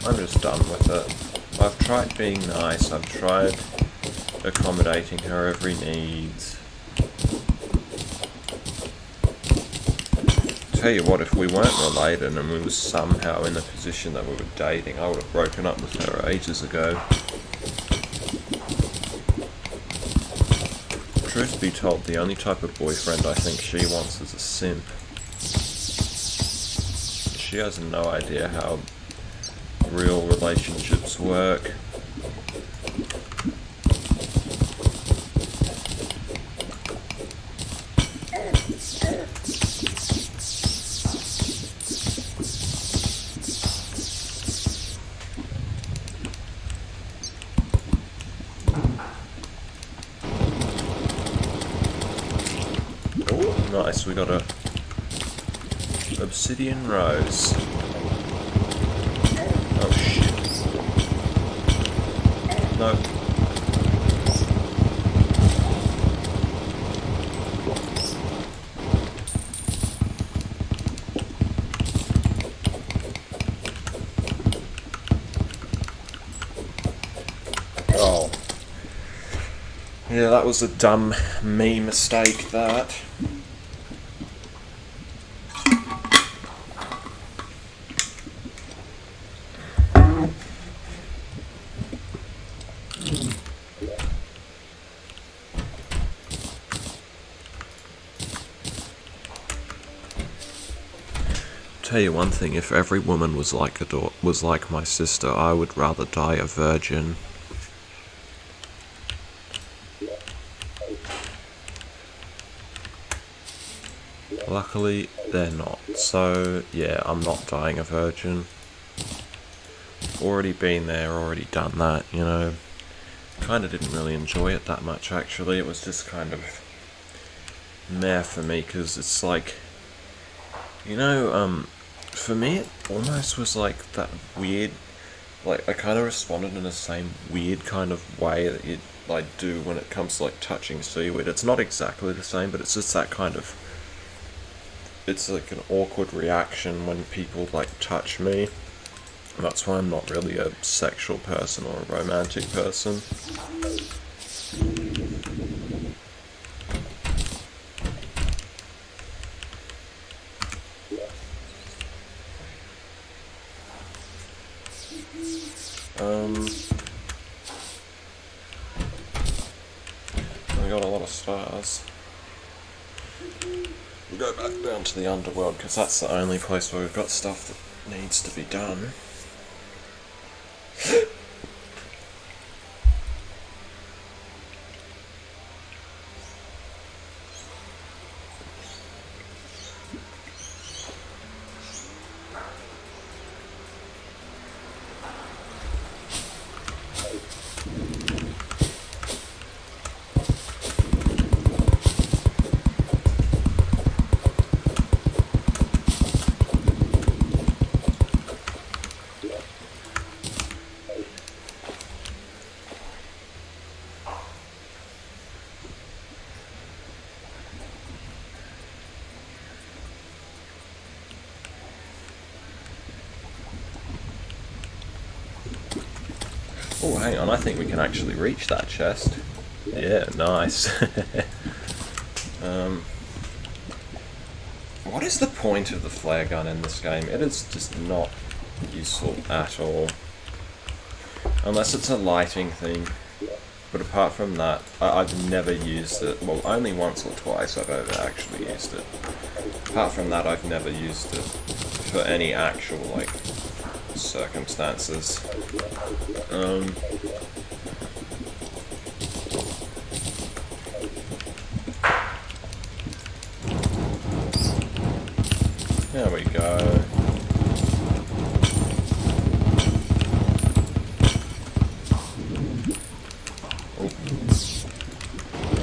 Speaker 1: I'm just done with it. I've tried being nice, I've tried accommodating her every need. Tell you what, if we weren't related and we were somehow in the position that we were dating, I would have broken up with her ages ago. Truth be told, the only type of boyfriend I think she wants is a simp. She has no idea how real relationships work. Nice, we got a obsidian rose. Oh shit. No. Oh. Yeah, that was a dumb me mistake, that. Tell you one thing, if every woman was like my sister, I would rather die a virgin. Luckily, they're not. So, yeah, I'm not dying a virgin. Already been there, already done that, you know. Kind of didn't really enjoy it that much, actually. It was just kind of meh for me, because it's like, you know, for me, it almost was like that weird, like, I kind of responded in the same weird kind of way that you, like, do when it comes to, like, touching seaweed. It's not exactly the same, but it's just that kind of, it's like an awkward reaction when people, like, touch me. That's why I'm not really a sexual person or a romantic person. I got a lot of stars. We'll go back down to the underworld, because that's the only place where we've got stuff that needs to be done. Oh, hang on, I think we can actually reach that chest. Yeah, nice. What is the point of the flare gun in this game? It is just not useful at all. Unless it's a lighting thing. But apart from that, I've never used it. Well, only once or twice I've ever actually used it. Apart from that, I've never used it for any actual, like, circumstances. There we go. Oh.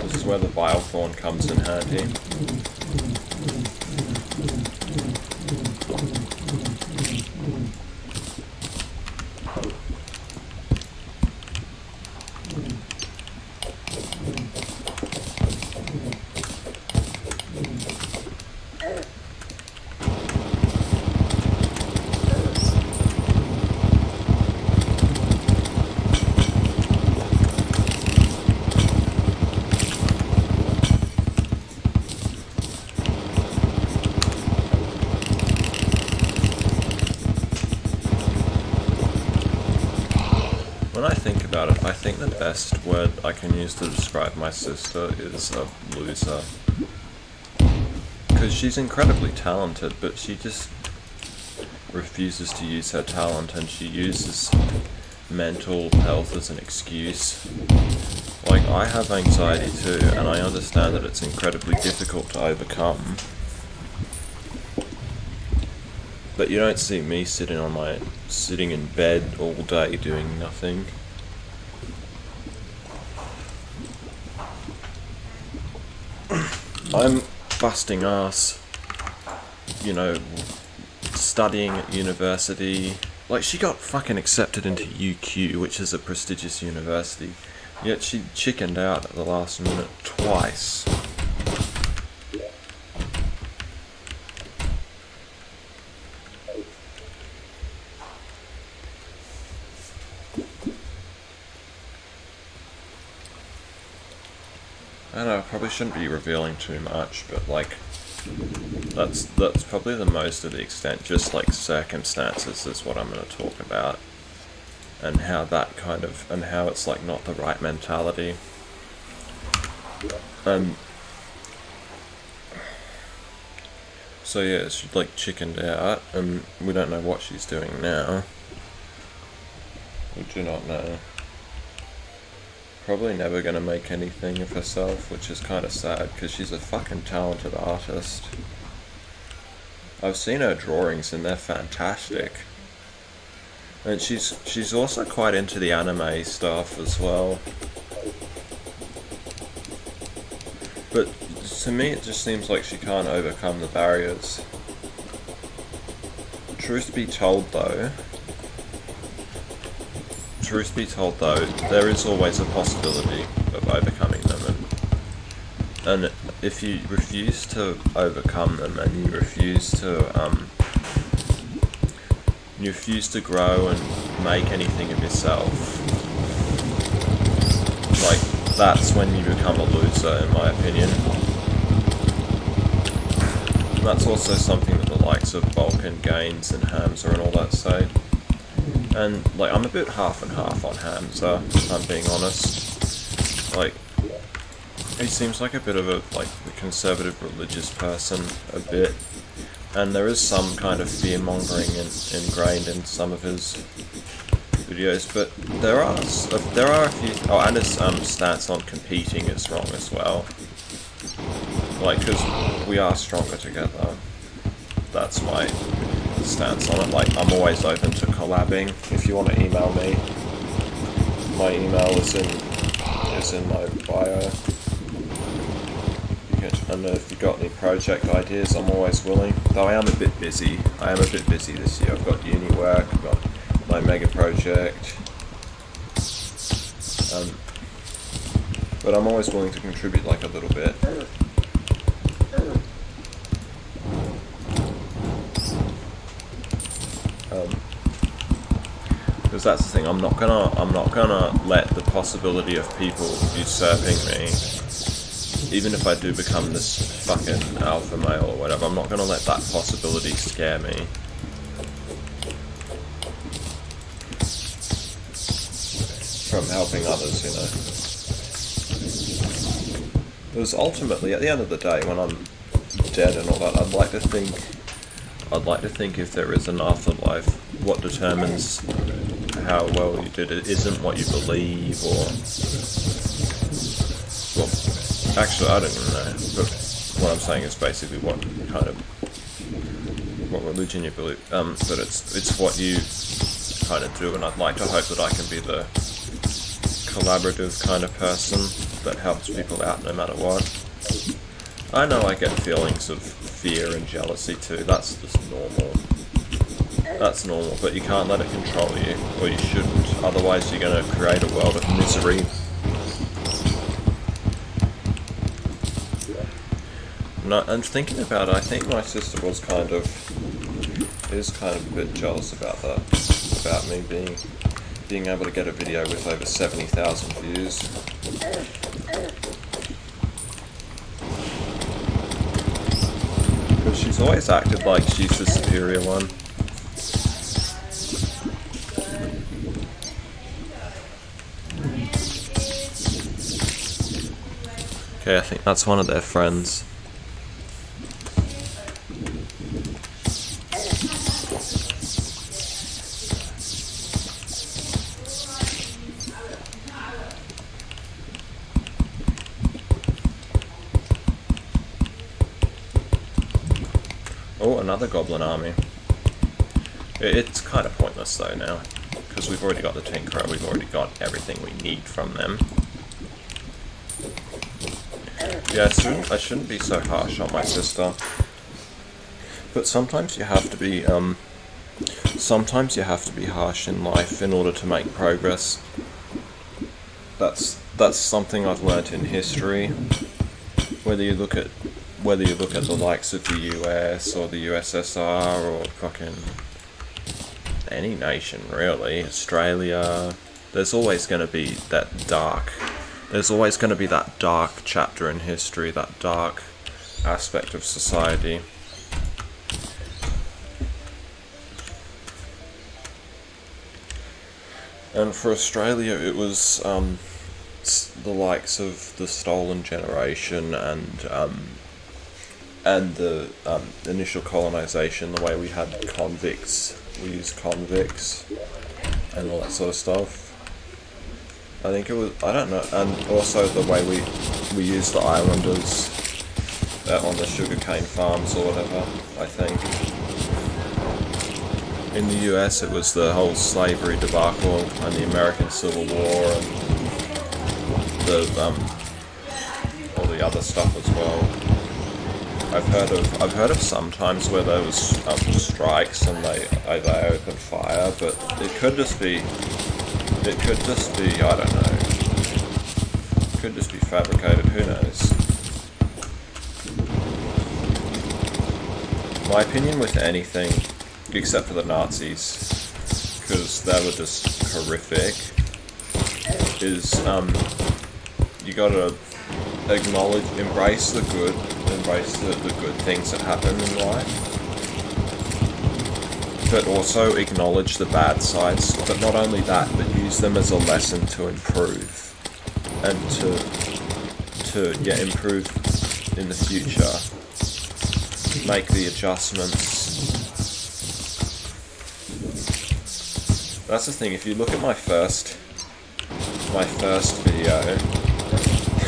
Speaker 1: This is where the bile thorn comes in handy. When I think about it, I think the best word I can use to describe my sister is a loser. Because she's incredibly talented, but she just refuses to use her talent, and she uses mental health as an excuse. Like, I have anxiety too, and I understand that it's incredibly difficult to overcome. But you don't see me sitting in bed all day doing nothing. I'm busting ass, you know, studying at university. Like, she got fucking accepted into UQ, which is a prestigious university, yet she chickened out at the last minute twice. I don't know, I probably shouldn't be revealing too much, but like, that's probably the most of the extent. Just like circumstances is what I'm going to talk about, and how that kind of, and how it's like not the right mentality. So yeah, she like chickened out, and we don't know what she's doing now. We do not know. Probably never gonna make anything of herself, which is kind of sad, because she's a fucking talented artist. I've seen her drawings and they're fantastic. And she's also quite into the anime stuff as well. But to me it just seems like she can't overcome the barriers. Truth be told though, there is always a possibility of overcoming them, and if you refuse to overcome them, and you refuse to grow and make anything of yourself, like, that's when you become a loser, in my opinion. And that's also something that the likes of Vulcan Gaines and Hamza and all that say. And, like, I'm a bit half and half on Hamza, if I'm being honest. Like, He seems like a bit of a conservative religious person, a bit, and there is some kind of fear mongering ingrained in some of his videos. But there are a few. Oh, and his stance on competing is wrong as well. Like, because we are stronger together. That's my stance on it. Like, I'm always open to collabing. If you want to email me, my email is in my bio. And if you've got any project ideas, I'm always willing. Though I am a bit busy. This year. I've got uni work, I've got my mega project. But I'm always willing to contribute like a little bit. Because that's the thing. I'm not gonna let the possibility of people usurping me, even if I do become this fucking alpha male or whatever, I'm not gonna let that possibility scare me. From helping others, you know. Because ultimately, at the end of the day, when I'm dead and all that, I'd like to think if there is an afterlife, what determines how well you did it isn't what you believe or... Well, actually, I don't even know, but what I'm saying is basically what religion you believe, but it's what you kind of do, and I'd like to hope that I can be the collaborative kind of person that helps people out no matter what. I know I get feelings of fear and jealousy too, that's just normal. That's normal, but you can't let it control you, or you shouldn't, otherwise you're going to create a world of misery. No, and thinking about it, I think my sister is kind of a bit jealous about that, about me being able to get a video with over 70,000 views. Because she's always acted like she's the superior one. Okay, I think that's one of their friends. Oh, another goblin army. It's kind of pointless though now, because we've already got the Tinkerer, we've already got everything we need from them. Yeah, I shouldn't be so harsh on my sister. But sometimes you have to be harsh in life in order to make progress. That's something I've learnt in history. Whether you look at the likes of the US or the USSR or fucking any nation really, Australia, there's always going to be that dark chapter in history, that dark aspect of society. And for Australia it was the likes of the Stolen Generation and the initial colonisation, the way we had convicts, we used convicts and all that sort of stuff. I think it was, I don't know, and also the way we used the islanders on the sugarcane farms or whatever, I think. In the US it was the whole slavery debacle and the American Civil War and all the other stuff as well. I've heard of some times where there was strikes and they opened fire, but it could just be, I don't know, it could just be fabricated, who knows. My opinion with anything, except for the Nazis, because they were just horrific, is you gotta embrace the good things that happen in life, but also acknowledge the bad sides, but not only that, but use them as a lesson to improve and to to improve in the future, make the adjustments. That's the thing, if you look at my first video,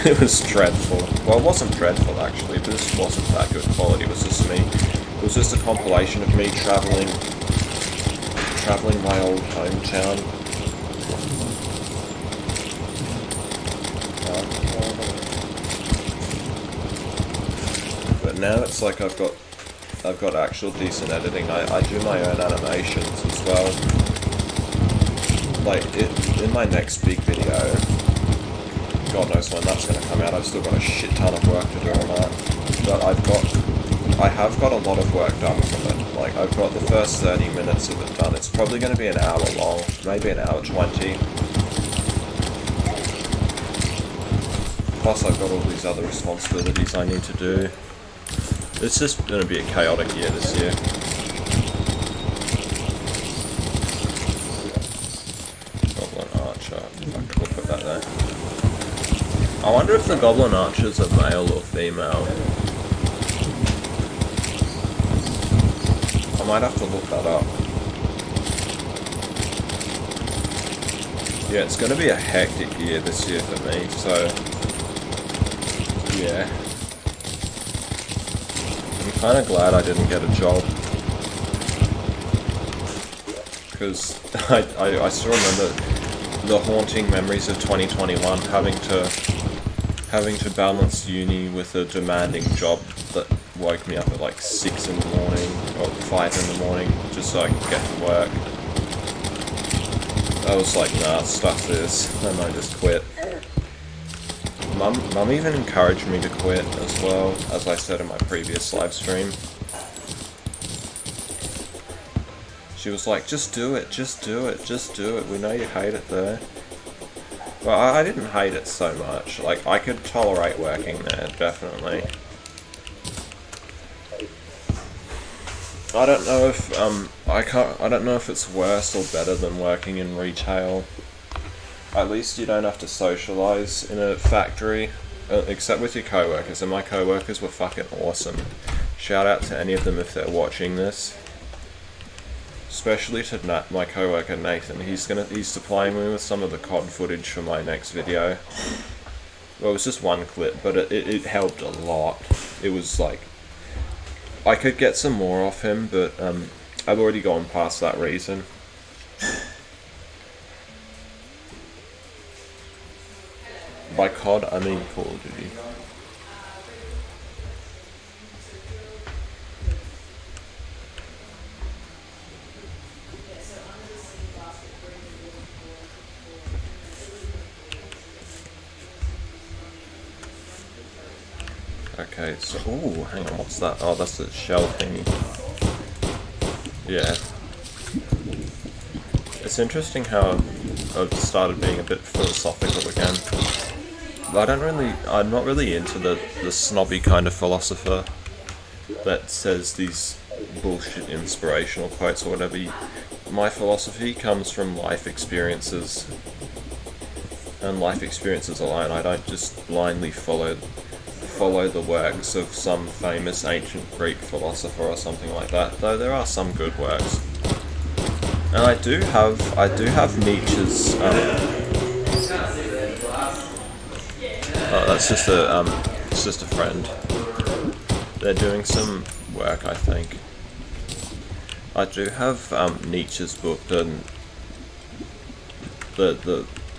Speaker 1: it was dreadful. Well, it wasn't dreadful actually, but this wasn't that good quality. It was just me. It was just a compilation of me traveling my old hometown. But now it's like I've got actual decent editing. I do my own animations as well. Like in my next big video, God knows when that's going to come out. I've still got a shit ton of work to do on that. But I have got a lot of work done from it. Like I've got the first 30 minutes of it done. It's probably going to be an hour long, maybe an hour 20. Plus I've got all these other responsibilities I need to do. It's just going to be a chaotic year this year. We'll put that there. I wonder if the Goblin Archers are male or female. I might have to look that up. Yeah, it's going to be a hectic year this year for me, so yeah. I'm kind of glad I didn't get a job. Because I still remember the haunting memories of 2021, having to balance uni with a demanding job that woke me up at like 6 in the morning or 5 in the morning just so I could get to work. I was like, nah, stuff this, and I just quit. Mum even encouraged me to quit as well, as I said in my previous live stream. She was like, just do it, just do it, just do it. We know you hate it there. Well, I didn't hate it so much. Like, I could tolerate working there, definitely. I don't know if, I don't know if it's worse or better than working in retail. At least you don't have to socialise in a factory, except with your co-workers, and my co-workers were fucking awesome. Shout out to any of them if they're watching this. Especially to my co-worker Nathan. He's supplying me with some of the COD footage for my next video. Well, it was just one clip, but it helped a lot. It was like, I could get some more off him, but I've already gone past that reason. By COD, I mean Call of Duty. Okay, so, ooh, hang on, what's that? Oh, that's the shell thingy. Yeah. It's interesting how I've started being a bit philosophical again. I'm not really into the snobby kind of philosopher that says these bullshit inspirational quotes or whatever. My philosophy comes from life experiences. And life experiences alone. I don't just blindly follow the works of some famous ancient Greek philosopher or something like that, though there are some good works. And I do have Nietzsche's oh, that's just it's just a friend. They're doing some work, I think. I do have Nietzsche's book, the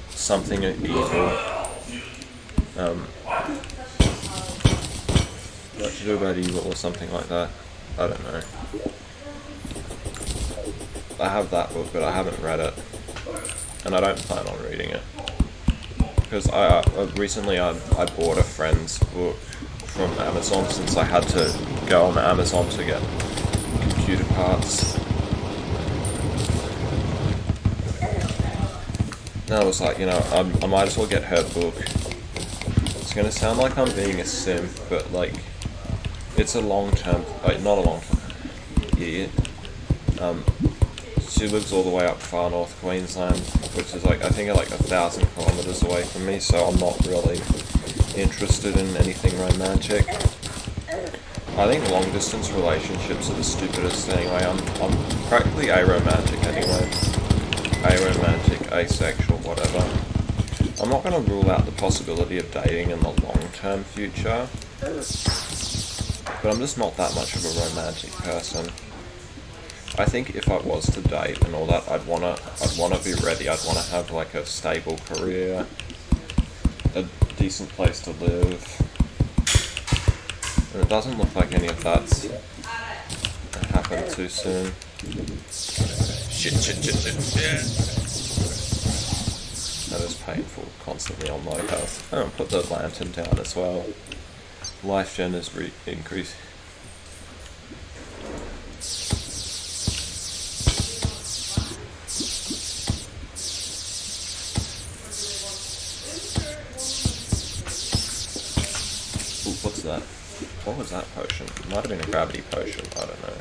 Speaker 1: something evil. What to do about evil or something like that. I don't know. I have that book, but I haven't read it, and I don't plan on reading it because recently I bought a friend's book from Amazon since I had to go on Amazon to get computer parts. And I was like, you know, I might as well get her book. It's gonna sound like I'm being a simp, but like, it's a long-term, like not a long-term, yeah. She lives all the way up far north Queensland, which is like, I think like 1,000 kilometres away from me, so I'm not really interested in anything romantic. I think long distance relationships are the stupidest thing. I'm practically aromantic anyway. Aromantic, asexual, whatever. I'm not going to rule out the possibility of dating in the long-term future, but I'm just not that much of a romantic person. I think if I was to date and all that, I'd wanna be ready. I'd wanna have like a stable career, a decent place to live, and it doesn't look like any of that's happened too soon. Shit. That is painful, constantly on low health. Oh, put the lantern down as well. Life gen is increased. Ooh, what's that? What was that potion? It might have been a gravity potion, I don't know.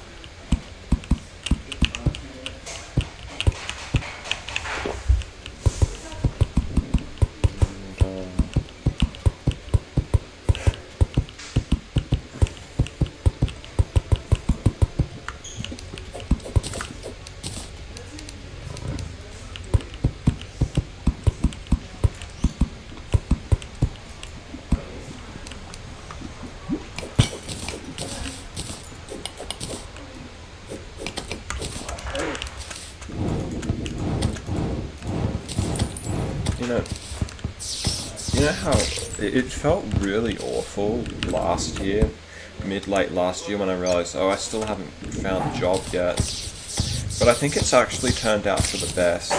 Speaker 1: You know how it felt really awful last year, late last year, when I realised, oh, I still haven't found a job yet. But I think it's actually turned out for the best.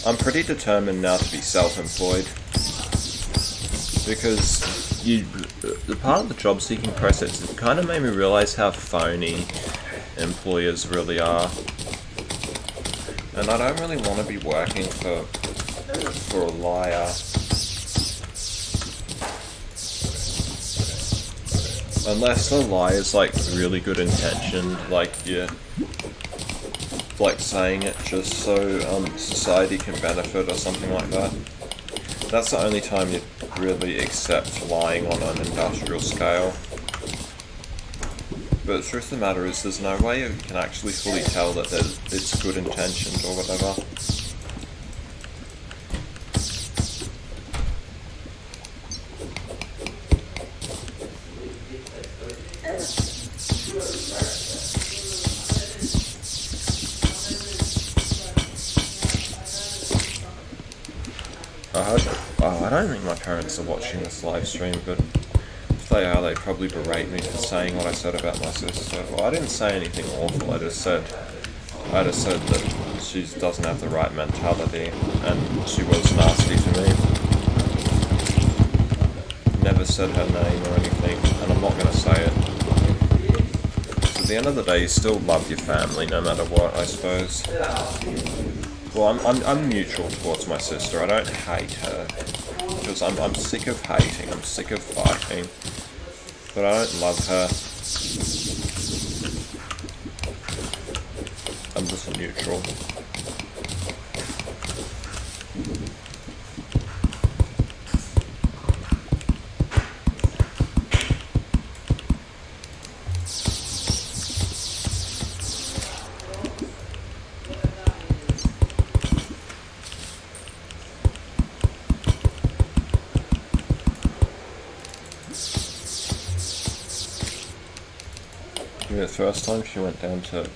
Speaker 1: I'm pretty determined now to be self-employed, because the part of the job seeking process, it kind of made me realise how phony employers really are. And I don't really want to be working for a liar. Unless the lie is like really good intentioned, like like saying it just so society can benefit or something like that. That's the only time you really accept lying on an industrial scale. But the truth of the matter is, there's no way you can actually fully tell that it's good intentioned or whatever. I don't think my parents are watching this live stream, but if they are, they'd probably berate me for saying what I said about my sister. Well, I didn't say anything awful, I just said that she doesn't have the right mentality, and she was nasty to me. Never said her name or anything, and I'm not going to say it. So at the end of the day, you still love your family no matter what, I suppose. Well, I'm neutral towards my sister. I don't hate her, because I'm sick of hating, I'm sick of fighting, but I don't love her. I'm just neutral. The first time she went down to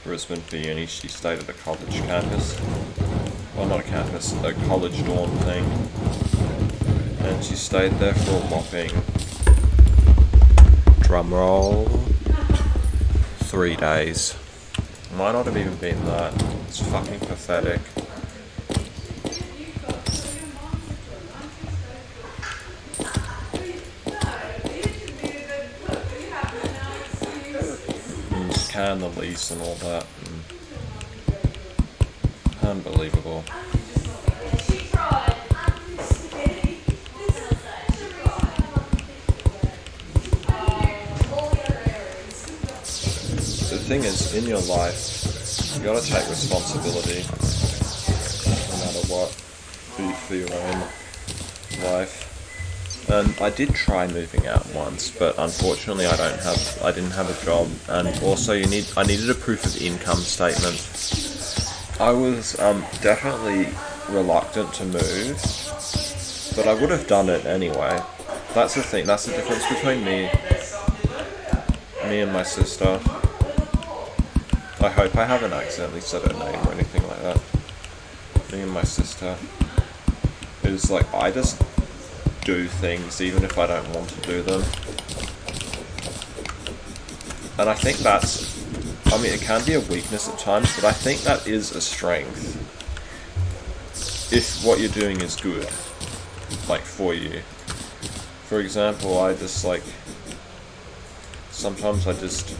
Speaker 1: Brisbane for uni, she stayed at a college campus. Well, not a campus, a college dorm thing. And she stayed there for a whopping, drum roll, 3 days. Might not have even been that. It's fucking pathetic. And the lease and all that. Unbelievable. The thing is, in your life, you gotta take responsibility, no matter what, for your own life. And I did try moving out once, but unfortunately I didn't have a job, and also I needed a proof of income statement. I was definitely reluctant to move, but I would have done it anyway. That's the thing. That's the difference between me and my sister. I hope I haven't accidentally said her name or anything like that. Me and my sister is like, I just do things even if I don't want to do them. And I think it can be a weakness at times, but I think that is a strength. If what you're doing is good, like, for you. For example, I just, like, sometimes I just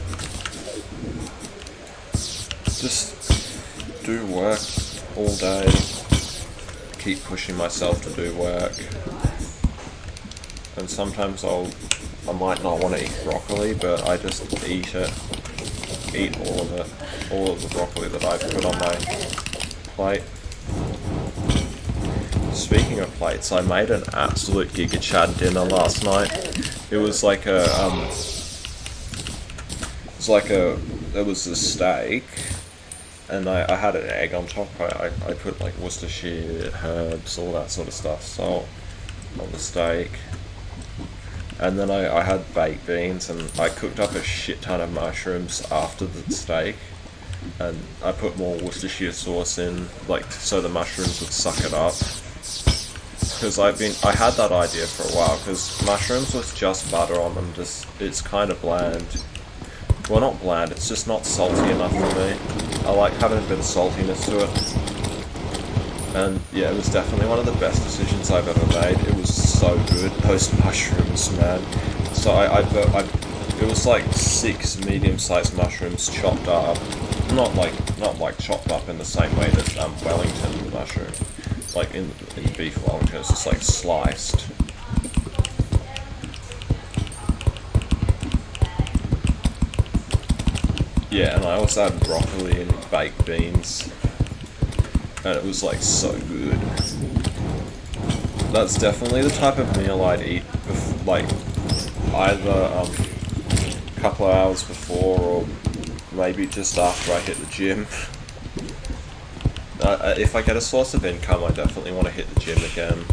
Speaker 1: do work all day, keep pushing myself to do work, and sometimes I might not want to eat broccoli, but I just eat all of it, all of the broccoli that I put on my plate. Speaking of plates, I made an absolute Giga Chad dinner last night. It was like there was a steak, and I had an egg on top. I put like Worcestershire, herbs, all that sort of stuff, salt on the steak. And then I had baked beans, and I cooked up a shit ton of mushrooms after the steak. And I put more Worcestershire sauce in, like, so the mushrooms would suck it up. Because I had that idea for a while, because mushrooms with just butter on them, it's kind of bland. Well, not bland, it's just not salty enough for me. I like having a bit of saltiness to it. And yeah, it was definitely one of the best decisions I've ever made. It was so good, those mushrooms, man. So it was like 6 medium-sized mushrooms chopped up. Not like chopped up in the same way that Wellington mushroom. Like in beef Wellington, it's just like sliced. Yeah, and I also had broccoli and baked beans. And it was like so good. That's definitely the type of meal I'd eat, like either a couple of hours before or maybe just after I hit the gym. If I get a source of income, I definitely want to hit the gym again.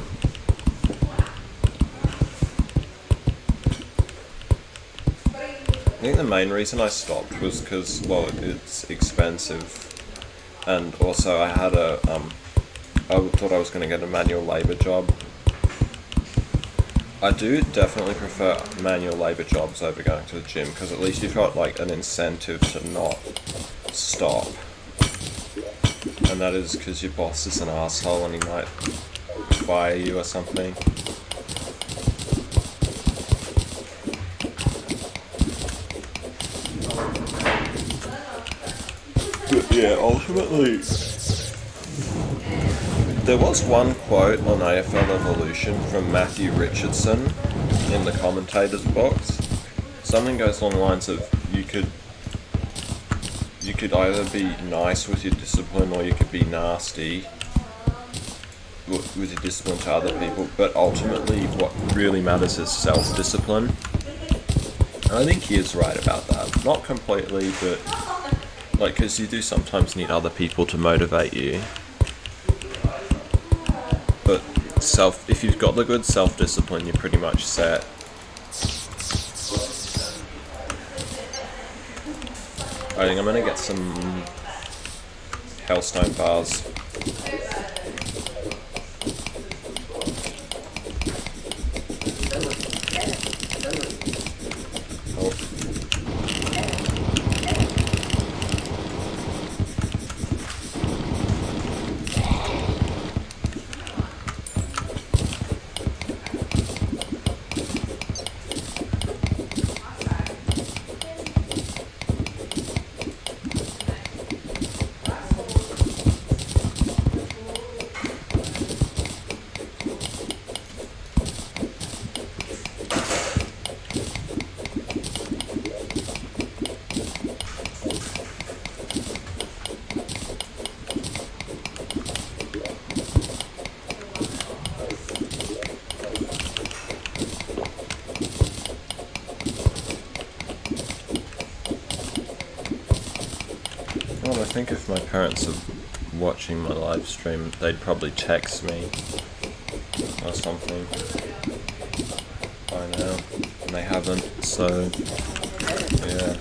Speaker 1: I think the main reason I stopped was because, well, it's expensive. And also I had I thought I was going to get a manual labour job. I do definitely prefer manual labour jobs over going to the gym, because at least you've got like an incentive to not stop. And that is because your boss is an asshole and he might fire you or something. But yeah, ultimately, there was one quote on AFL Evolution from Matthew Richardson in the commentators box. Something goes along the lines of, you could either be nice with your discipline or you could be nasty with your discipline to other people, but ultimately what really matters is self-discipline. And I think he is right about that. Not completely, but like, because you do sometimes need other people to motivate you. But if you've got the good self-discipline, you're pretty much set. I think I'm gonna get some Hellstone bars. Well, I think if my parents are watching my live stream, they'd probably text me or something by now, and they haven't, so yeah.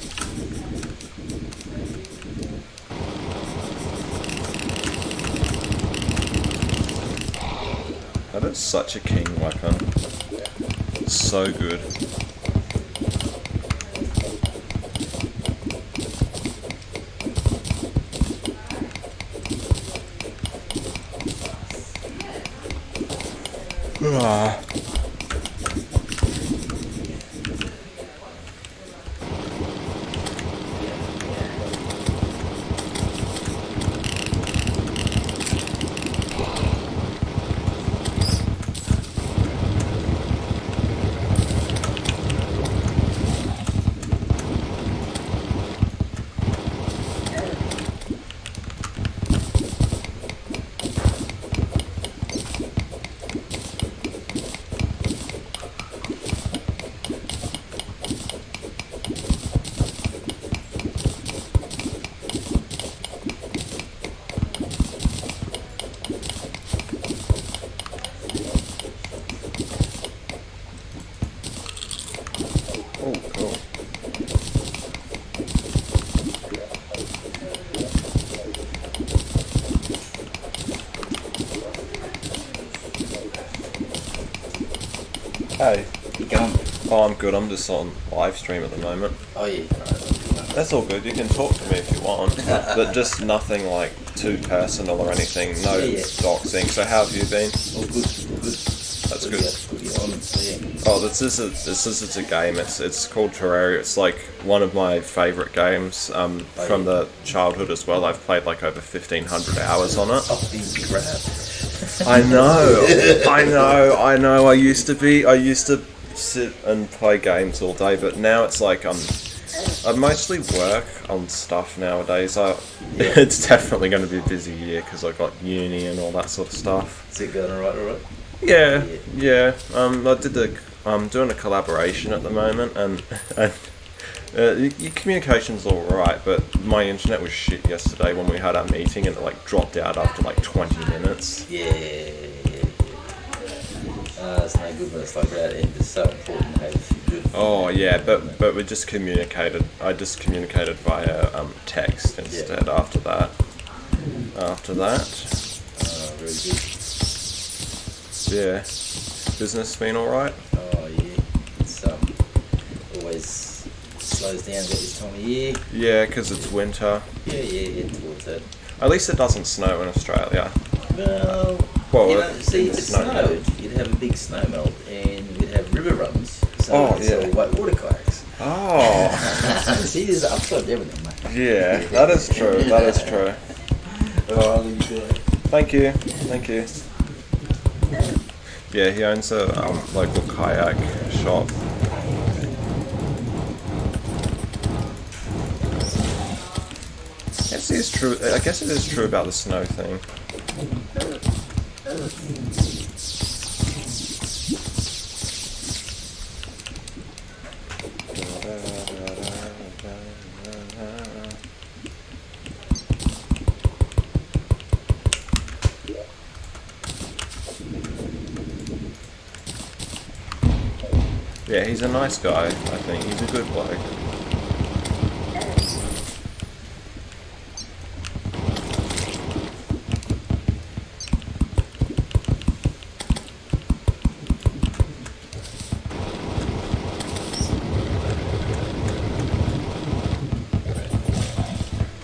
Speaker 1: That is such a king weapon. It's so good. Ah. Oh, cool. Hey.
Speaker 2: You going?
Speaker 1: Oh, I'm good. I'm just on live stream at the moment.
Speaker 2: Oh yeah.
Speaker 1: That's all good. You can talk to me if you want, but just nothing like too personal or anything. No doxing. So how have you been?
Speaker 2: Oh, good.
Speaker 1: That's good.
Speaker 2: Yeah.
Speaker 1: Oh, this is a game. It's called Terraria. It's like one of my favourite games from the childhood as well. I've played like over 1,500 hours on it.
Speaker 2: Oh, these crap.
Speaker 1: I know. I used to sit and play games all day, but now it's like I mostly work on stuff nowadays. It's definitely going to be a busy year because I've got uni and all that sort of stuff.
Speaker 2: Is it going alright?
Speaker 1: Yeah. I'm doing a collaboration at the moment, and your communication's all right, but my internet was shit yesterday when we had our meeting, and it like dropped out after like 20 minutes.
Speaker 2: Yeah. It's no good when it's like that, and it's so important to have good.
Speaker 1: Oh yeah, but we just communicated. I just communicated via text instead. After that.
Speaker 2: Very good.
Speaker 1: Yeah. Business been all right?
Speaker 2: Oh yeah. It's always slows down about this time of year.
Speaker 1: Yeah, because it's winter.
Speaker 2: Yeah, heading towards that.
Speaker 1: At least it doesn't snow in Australia.
Speaker 2: Well, see, if it snowed, you'd have a big snow melt, and we'd have river runs. So white water kayaks.
Speaker 1: Oh.
Speaker 2: See, there's an upside to everything, mate.
Speaker 1: Yeah, that is true.
Speaker 2: Oh, let me do it.
Speaker 1: Thank you. Yeah, he owns a local kayak shop. I guess it is true about the snow thing. Yeah, he's a nice guy, I think. He's a good bloke.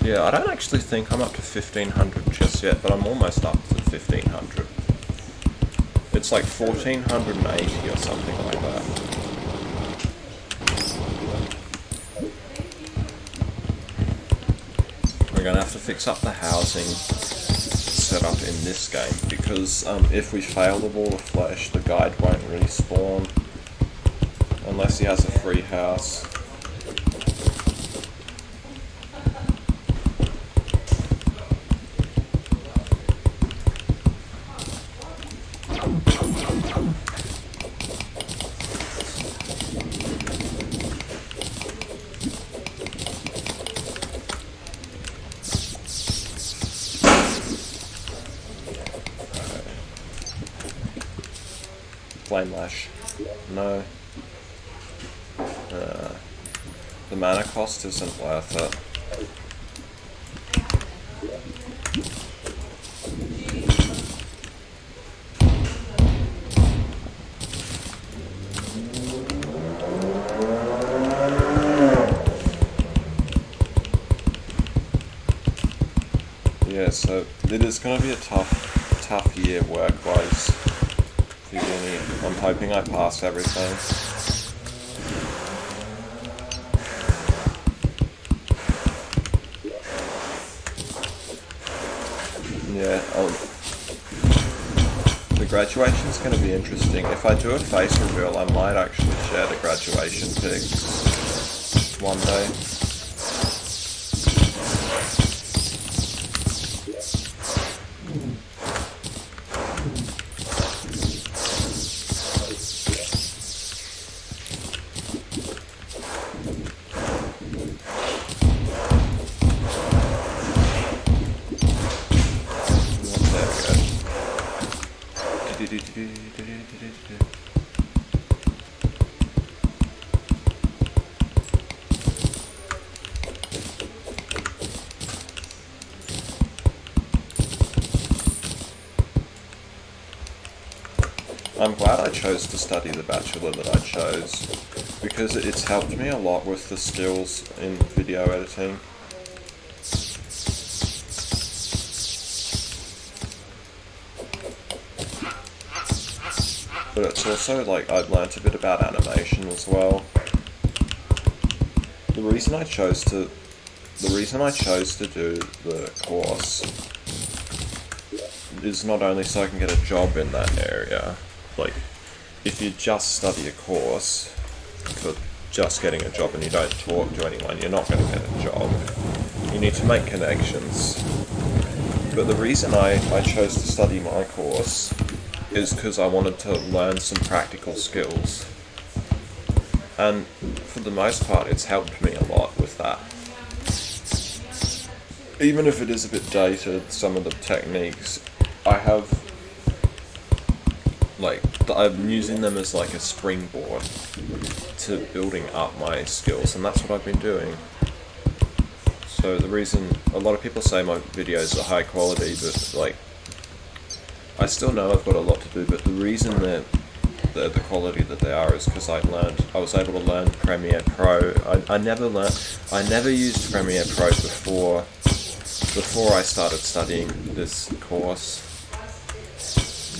Speaker 1: Yeah, I don't actually think I'm up to 1,500 just yet, but I'm almost up to 1,500. It's like 1,480 or something like that. We're going to have to fix up the housing setup in this game, because if we fail the wall of flesh, the guide won't respawn unless he has a free house. Flame Lash. No. The mana cost isn't worth it. Yeah, so it is going to be a tough year work-wise for uni. I'm hoping I pass everything. Yeah, the graduation's going to be interesting. If I do a face reveal, I might actually share the graduation pics one day. I'm glad I chose to study the bachelor that I chose, because it's helped me a lot with the skills in video editing. But it's also like I've learnt a bit about animation as well. The reason I chose to do the course is not only so I can get a job in that area. Like, if you just study a course for just getting a job and you don't talk to anyone, you're not going to get a job. You need to make connections. But the reason I chose to study my course is because I wanted to learn some practical skills. And for the most part, it's helped me a lot with that. Even if it is a bit dated, some of the techniques, I'm using them as like a springboard to building up my skills, and that's what I've been doing. So the reason, a lot of people say my videos are high quality, but like, I still know I've got a lot to do, but the reason they're the quality that they are is because I was able to learn Premiere Pro. I never used Premiere Pro before I started studying this course.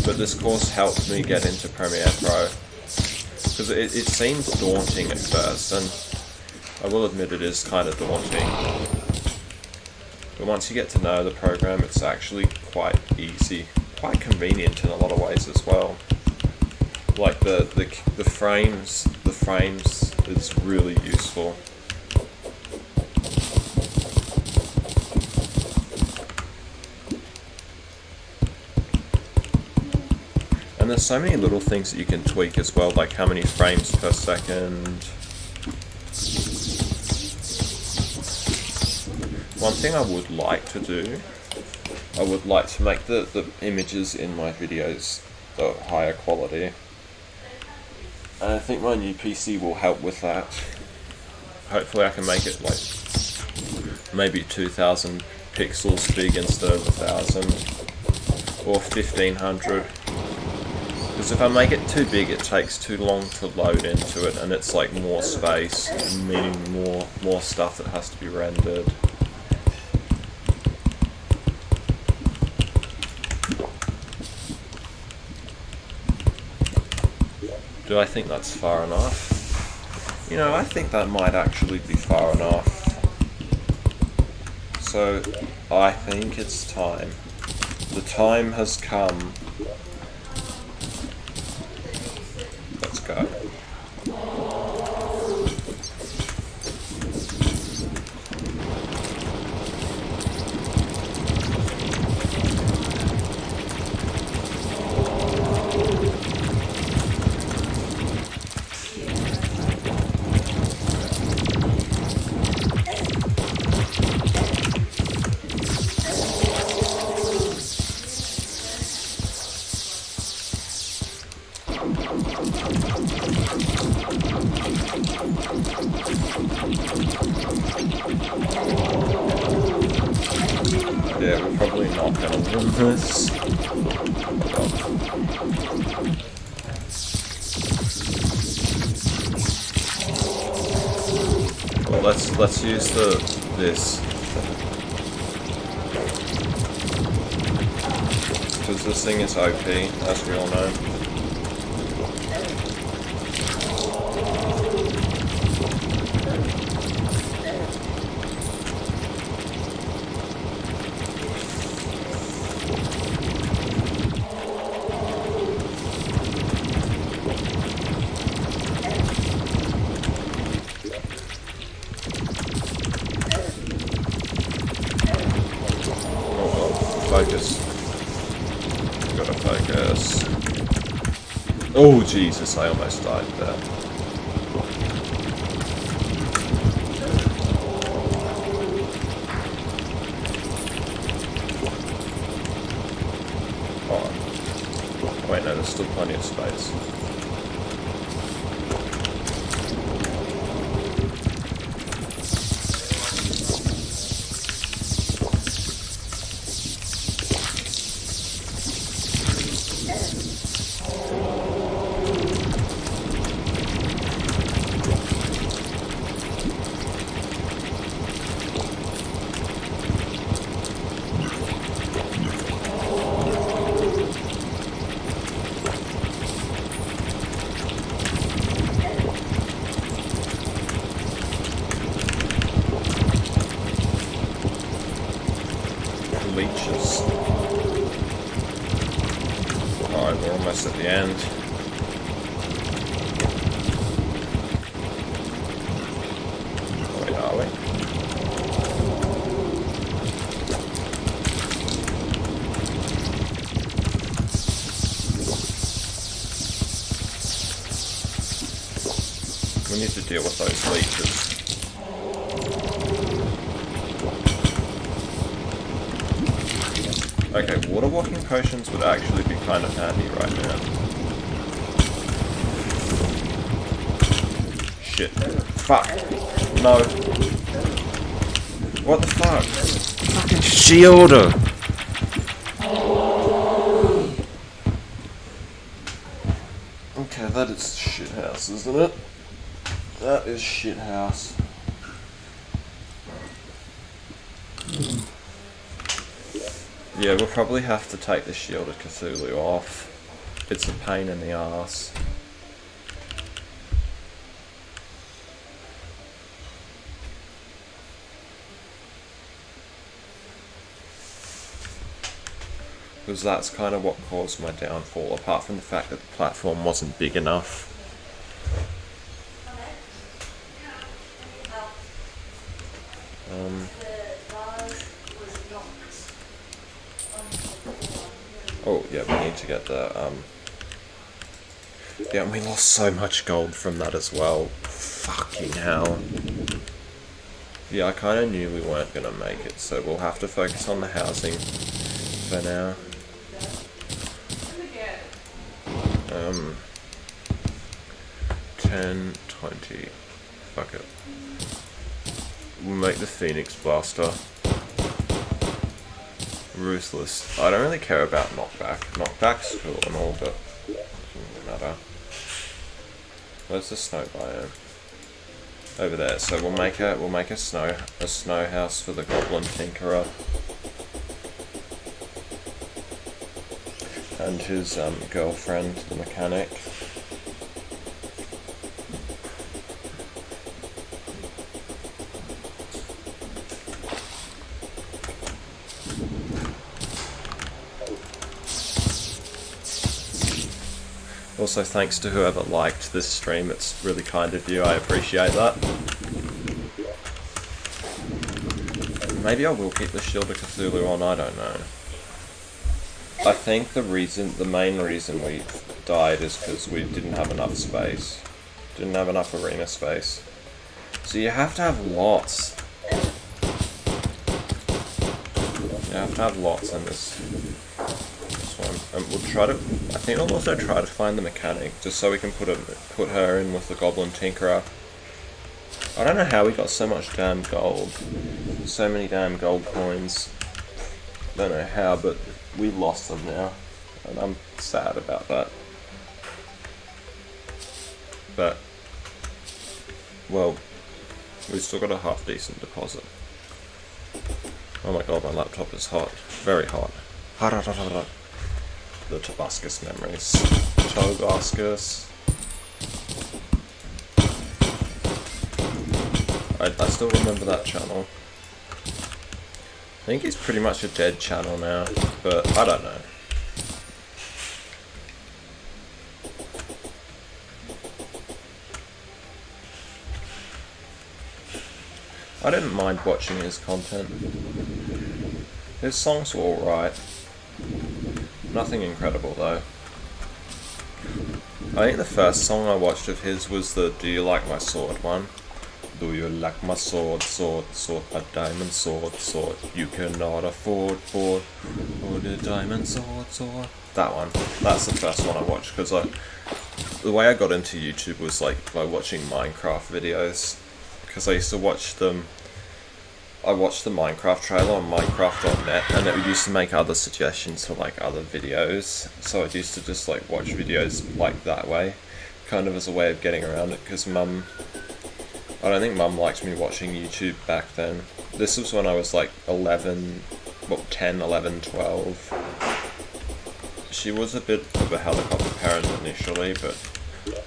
Speaker 1: But this course helped me get into Premiere Pro, because it seems daunting at first, and I will admit it is kind of daunting. But once you get to know the program, it's actually quite easy, quite convenient in a lot of ways as well. Like the frames is really useful. And there's so many little things that you can tweak as well, like how many frames per second. One thing I would like to do, I would like to make the images in my videos the higher quality. And I think my new PC will help with that. Hopefully I can make it like maybe 2000 pixels big instead of 1000 or 1500. Because if I make it too big, it takes too long to load into it, and it's like more space, meaning more stuff that has to be rendered. Do I think that's far enough? You know, I think that might actually be far enough. So, I think it's time. The time has come. Let's go. not gonna win this. Well, let's use this. Because this thing is OP, as we all know. Focus. Gotta focus. Oh Jesus, I almost died there. Oh. Wait, no, there's still plenty of space. Leeches. Alright, we're almost at the end. Wait, are we? We need to deal with those leeches. Okay, water walking potions would actually be kind of handy right now. Shit. Fuck. No. What the fuck? Fucking shielder! Okay, that is shithouse, isn't it? That is shithouse. Yeah, we'll probably have to take the Shield of Cthulhu off. It's a pain in the arse. Because that's kind of what caused my downfall, apart from the fact that the platform wasn't big enough. Oh, yeah, we need to get the, yeah, and we lost so much gold from that as well. Fucking hell. Yeah, I kind of knew we weren't going to make it, so we'll have to focus on the housing for now. 10, 20. Fuck it. We'll make the Phoenix Blaster. Ruthless. I don't really care about knockback. Knockback's cool and all, but it doesn't matter. Where's the snow biome? Over there. So we'll make a snow house for the Goblin Tinkerer and his girlfriend, the mechanic. Also, thanks to whoever liked this stream, it's really kind of you, I appreciate that. Maybe I will keep the Shield of Cthulhu on, I don't know. I think the main reason we died is because we didn't have enough space. Didn't have enough arena space. So you have to have lots. You have to have lots in this one. And we'll try to, I think we'll also try to find the mechanic, just so we can put her in with the Goblin Tinkerer. I don't know how we got so much damn gold. So many damn gold coins. Don't know how, but we lost them now, and I'm sad about that. But, well, we've still got a half decent deposit. Oh my god, my laptop is hot. Very hot. The Tobuscus memories. Tobuscus. I still remember that channel. I think it's pretty much a dead channel now, but I don't know. I didn't mind watching his content. His songs were alright. Nothing incredible though. I think the first song I watched of his was the Do You Like My Sword one. Do you like my sword, sword, sword, a diamond sword, sword, you cannot afford, for the diamond sword, sword. That one. That's the first one I watched, because the way I got into YouTube was like by watching Minecraft videos, because I used to watch them. I watched the Minecraft trailer on Minecraft.net, and it used to make other suggestions for like other videos, so I used to just like watch videos like that way, kind of as a way of getting around it, because I don't think Mum liked me watching YouTube back then. This was when I was like 10, 11, 12. She was a bit of a helicopter parent initially, but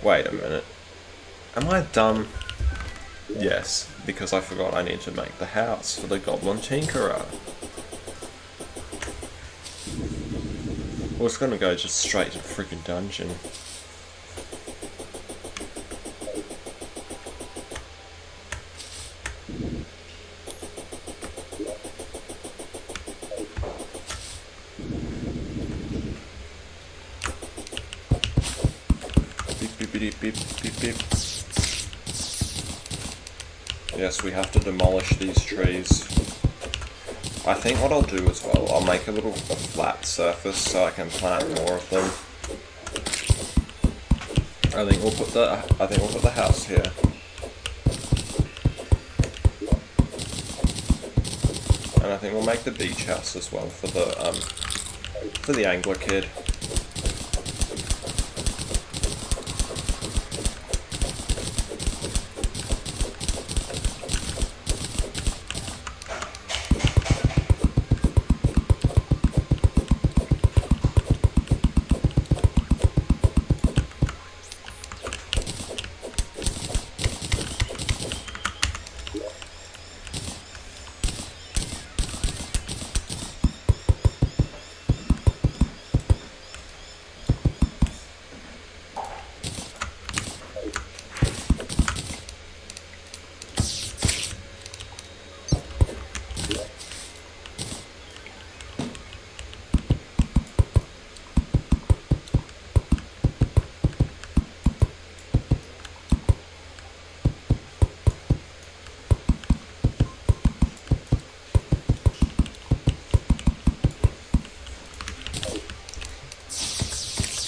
Speaker 1: wait a minute. Am I dumb? Yes, because I forgot I need to make the house for the Goblin Tinkerer. I was gonna go just straight to the freaking dungeon. Beep, beep, beep, beep. Yes, we have to demolish these trees. I think what I'll do as well, I'll make a flat surface so I can plant more of them. I think we'll put the house here. And I think we'll make the beach house as well for the angler kid.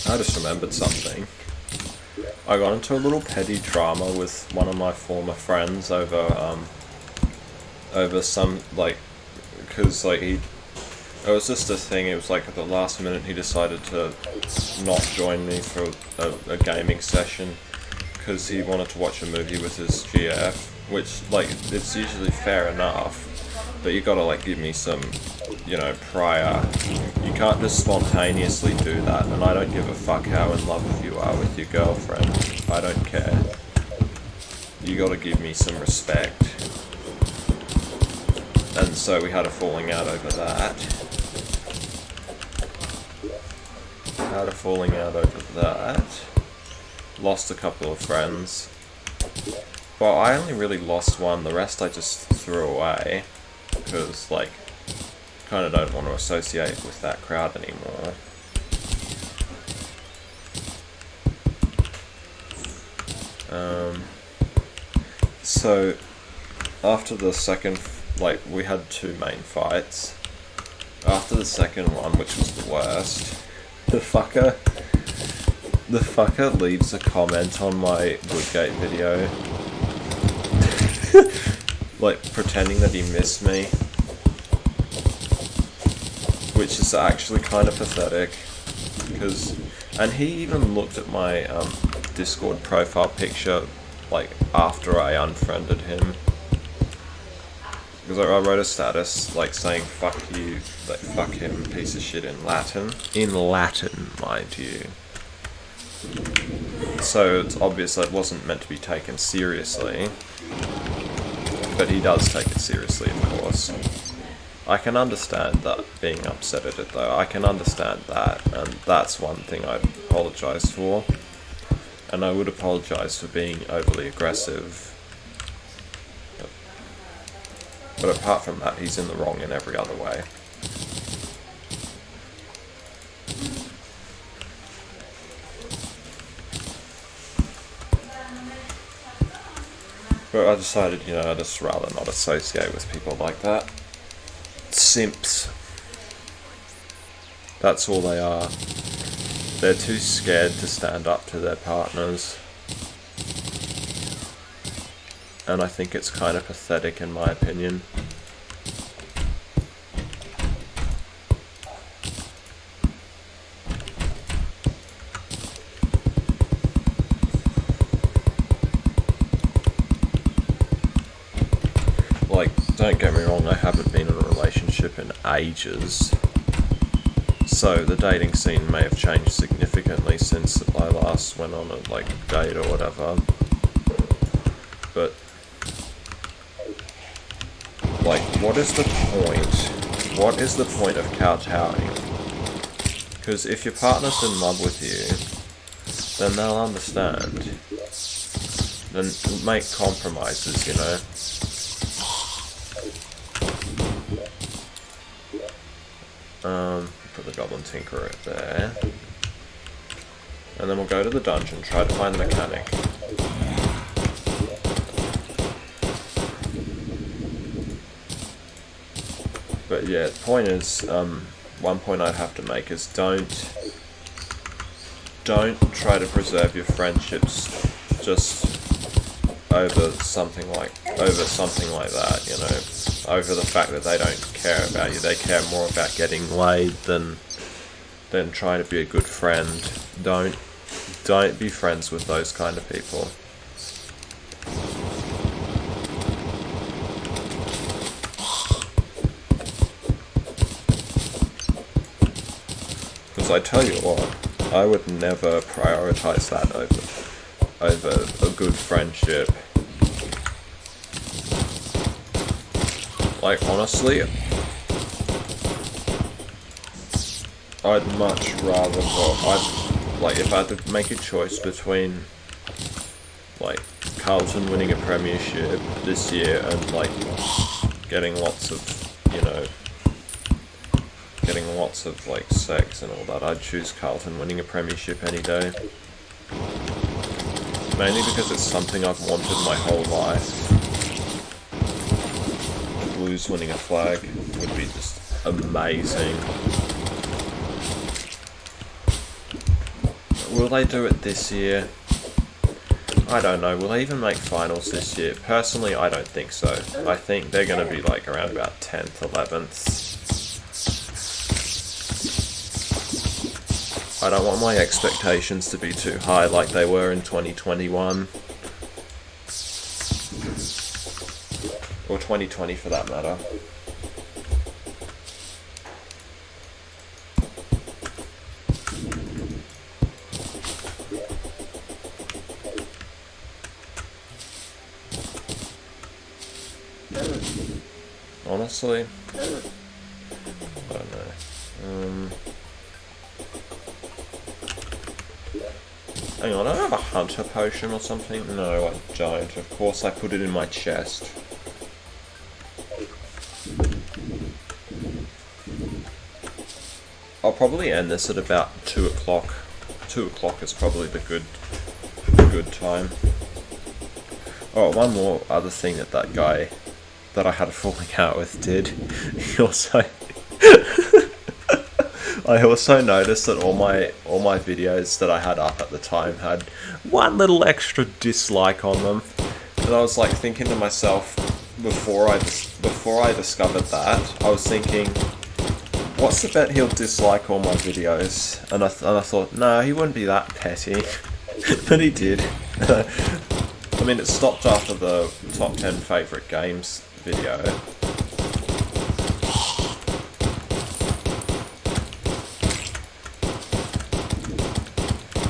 Speaker 1: I just remembered something. I got into a little petty drama with one of my former friends over some, like, because, like, it was just a thing. It was like at the last minute he decided to not join me for a gaming session because he wanted to watch a movie with his GF, which, like, it's usually fair enough, but you gotta, like, give me some, you know, prior. You can't just spontaneously do that, and I don't give a fuck how in love you are with your girlfriend. I don't care. You gotta give me some respect. And so we had a falling out over that. Lost a couple of friends. Well, I only really lost one, the rest I just threw away. Because, like, kind of don't want to associate with that crowd anymore. So, after the second, like, we had two main fights. After the second one, which was the worst, the fucker leaves a comment on my Woodgate video. Like, pretending that he missed me. which is actually kind of pathetic. And he even looked at my Discord profile picture, like, after I unfriended him. Because I wrote a status, like, saying, fuck you, like, fuck him, piece of shit, in Latin. In Latin, mind you. So it's obvious that it wasn't meant to be taken seriously. But he does take it seriously, of course. I can understand that, being upset at it though. I can understand that, and that's one thing I'd apologise for. And I would apologise for being overly aggressive. But apart from that, he's in the wrong in every other way. But I decided, you know, I'd just rather not associate with people like that. Simps. That's all they are. They're too scared to stand up to their partners. And I think it's kind of pathetic in my opinion. Like, don't get me wrong, I haven't been in a relationship in ages. So the dating scene may have changed significantly since I last went on a, like, date or whatever. But, like, what is the point? What is the point of kowtowing? Because if your partner's in love with you, then they'll understand. Then make compromises, you know? Put the Goblin Tinkerer there. And then we'll go to the dungeon, try to find the mechanic. But yeah, the point is, one point I'd have to make is don't try to preserve your friendships just over something like that, you know. Over the fact that they don't care about you. They care more about getting laid than trying to be a good friend. Don't be friends with those kind of people. Because I tell you what, I would never prioritize that over a good friendship. Like, honestly, I'd much rather, if I had to make a choice between, like, Carlton winning a premiership this year and, like, getting lots of, like, sex and all that, I'd choose Carlton winning a premiership any day. Mainly because it's something I've wanted my whole life. Blues winning a flag would be just amazing. Will they do it this year? I don't know. Will they even make finals this year? Personally, I don't think so. I think they're going to be like around about 10th, 11th. I don't want my expectations to be too high like they were in 2021. Or 2020 for that matter. Honestly, I don't know. Hang on, I don't have a hunter potion or something? No, I don't. Of course I put it in my chest. I'll probably end this at about 2 o'clock. 2 o'clock is probably the good time. Oh, one more other thing that guy that I had a falling out with did. He also... I also noticed that all my videos that I had up at the time had one little extra dislike on them. And I was like thinking to myself, before I discovered that, I was thinking, what's the bet he'll dislike all my videos? And I thought, no, he wouldn't be that petty. But he did. I mean, it stopped after the top 10 favourite games video.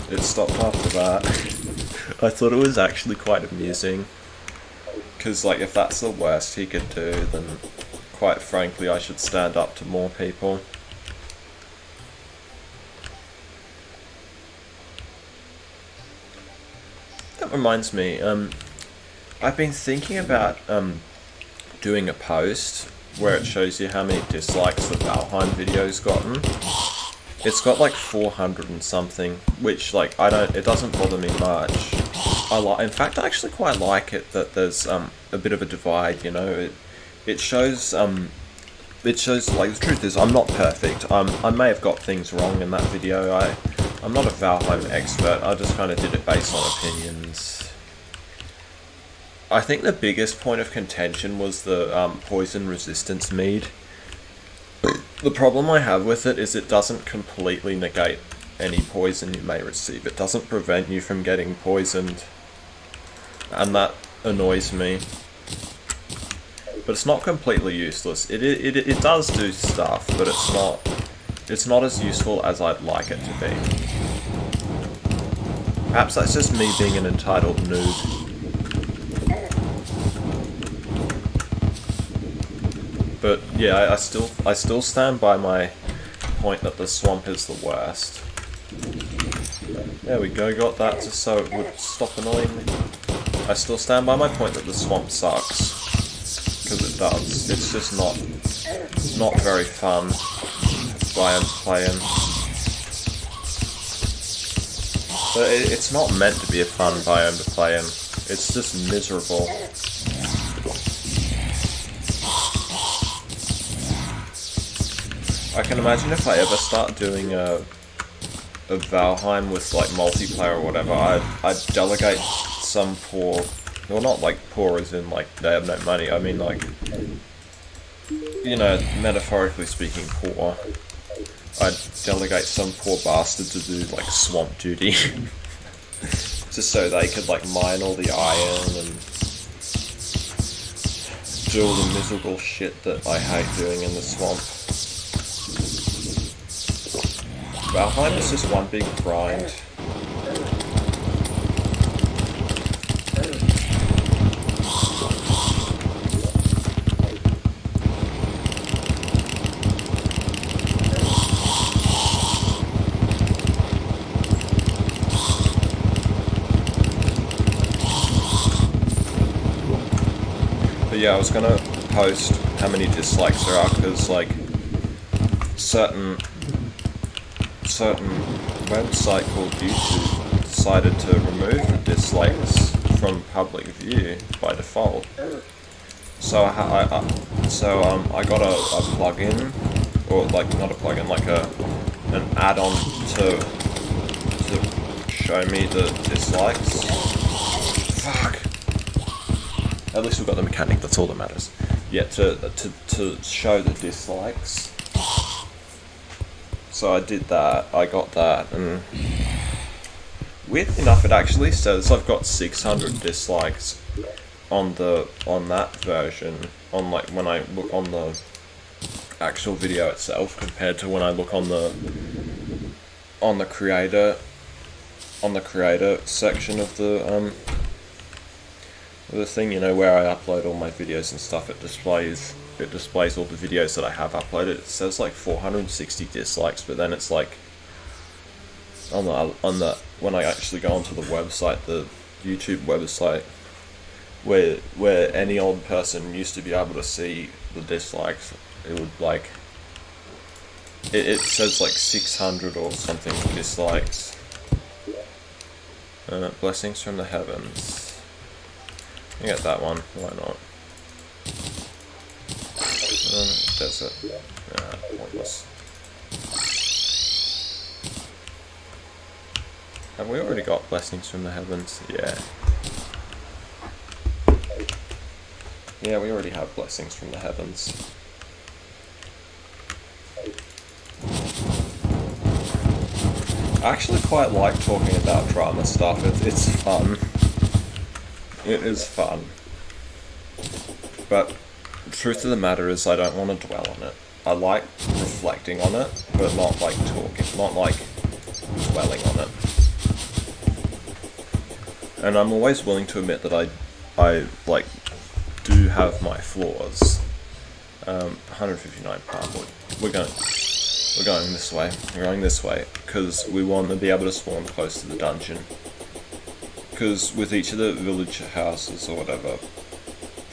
Speaker 1: It stopped after that. I thought it was actually quite amusing. Because, like, if that's the worst he could do, then quite frankly I should stand up to more people. That reminds me, I've been thinking about doing a post where it shows you how many dislikes the Valheim video's gotten. It's got like 400 and something, which like it doesn't bother me much. In fact, I actually quite like it that there's a bit of a divide, you know. It shows like, the truth is I'm not perfect. I may have got things wrong in that video. I'm not a Valheim expert, I just kind of did it based on opinions. I think the biggest point of contention was the poison resistance mead. The problem I have with it is it doesn't completely negate any poison you may receive. It doesn't prevent you from getting poisoned, and that annoys me. But it's not completely useless. It does do stuff, but it's not as useful as I'd like it to be. Perhaps that's just me being an entitled noob. But yeah, I still stand by my point that the swamp is the worst. There we go, got that just so it would stop annoying me. I still stand by my point that the swamp sucks. Because it does. It's just not very fun biome to play in. But it's not meant to be a fun biome to play in. It's just miserable. I can imagine if I ever start doing a Valheim with like multiplayer or whatever, I'd delegate some poor, well not like poor as in like they have no money, I mean like, you know, metaphorically speaking poor. I'd delegate some poor bastard to do like swamp duty. Just so they could like mine all the iron and do all the miserable shit that I hate doing in the swamp. Valheim is just one big grind. But yeah, I was gonna post how many dislikes there are, because like certain website called YouTube decided to remove the dislikes from public view by default. So I got a plugin, or like not a plugin, like an add-on to show me the dislikes. Fuck. At least we've got the mechanic. That's all that matters. Yeah, to show the dislikes. So I did that, I got that, and weirdly enough it actually says I've got 600 dislikes on that version, on like when I look on the actual video itself compared to when I look on the creator section of the thing, you know, where I upload all my videos and stuff. It displays all the videos that I have uploaded. It says like 460 dislikes, but then it's like on the when I actually go onto the website, the YouTube website, where any old person used to be able to see the dislikes, it would like it says like 600 or something dislikes. Blessings from the heavens. I get that one. Why not? Desert. Pointless. Have we already got blessings from the heavens? Yeah. Yeah, we already have blessings from the heavens. I actually quite like talking about drama stuff. It's fun. It is fun. But the truth of the matter is I don't want to dwell on it. I like reflecting on it, but not like talking, not like dwelling on it. And I'm always willing to admit that I like do have my flaws. 159 pound. We're going this way. We're going this way because we want to be able to spawn close to the dungeon. Because with each of the village houses or whatever,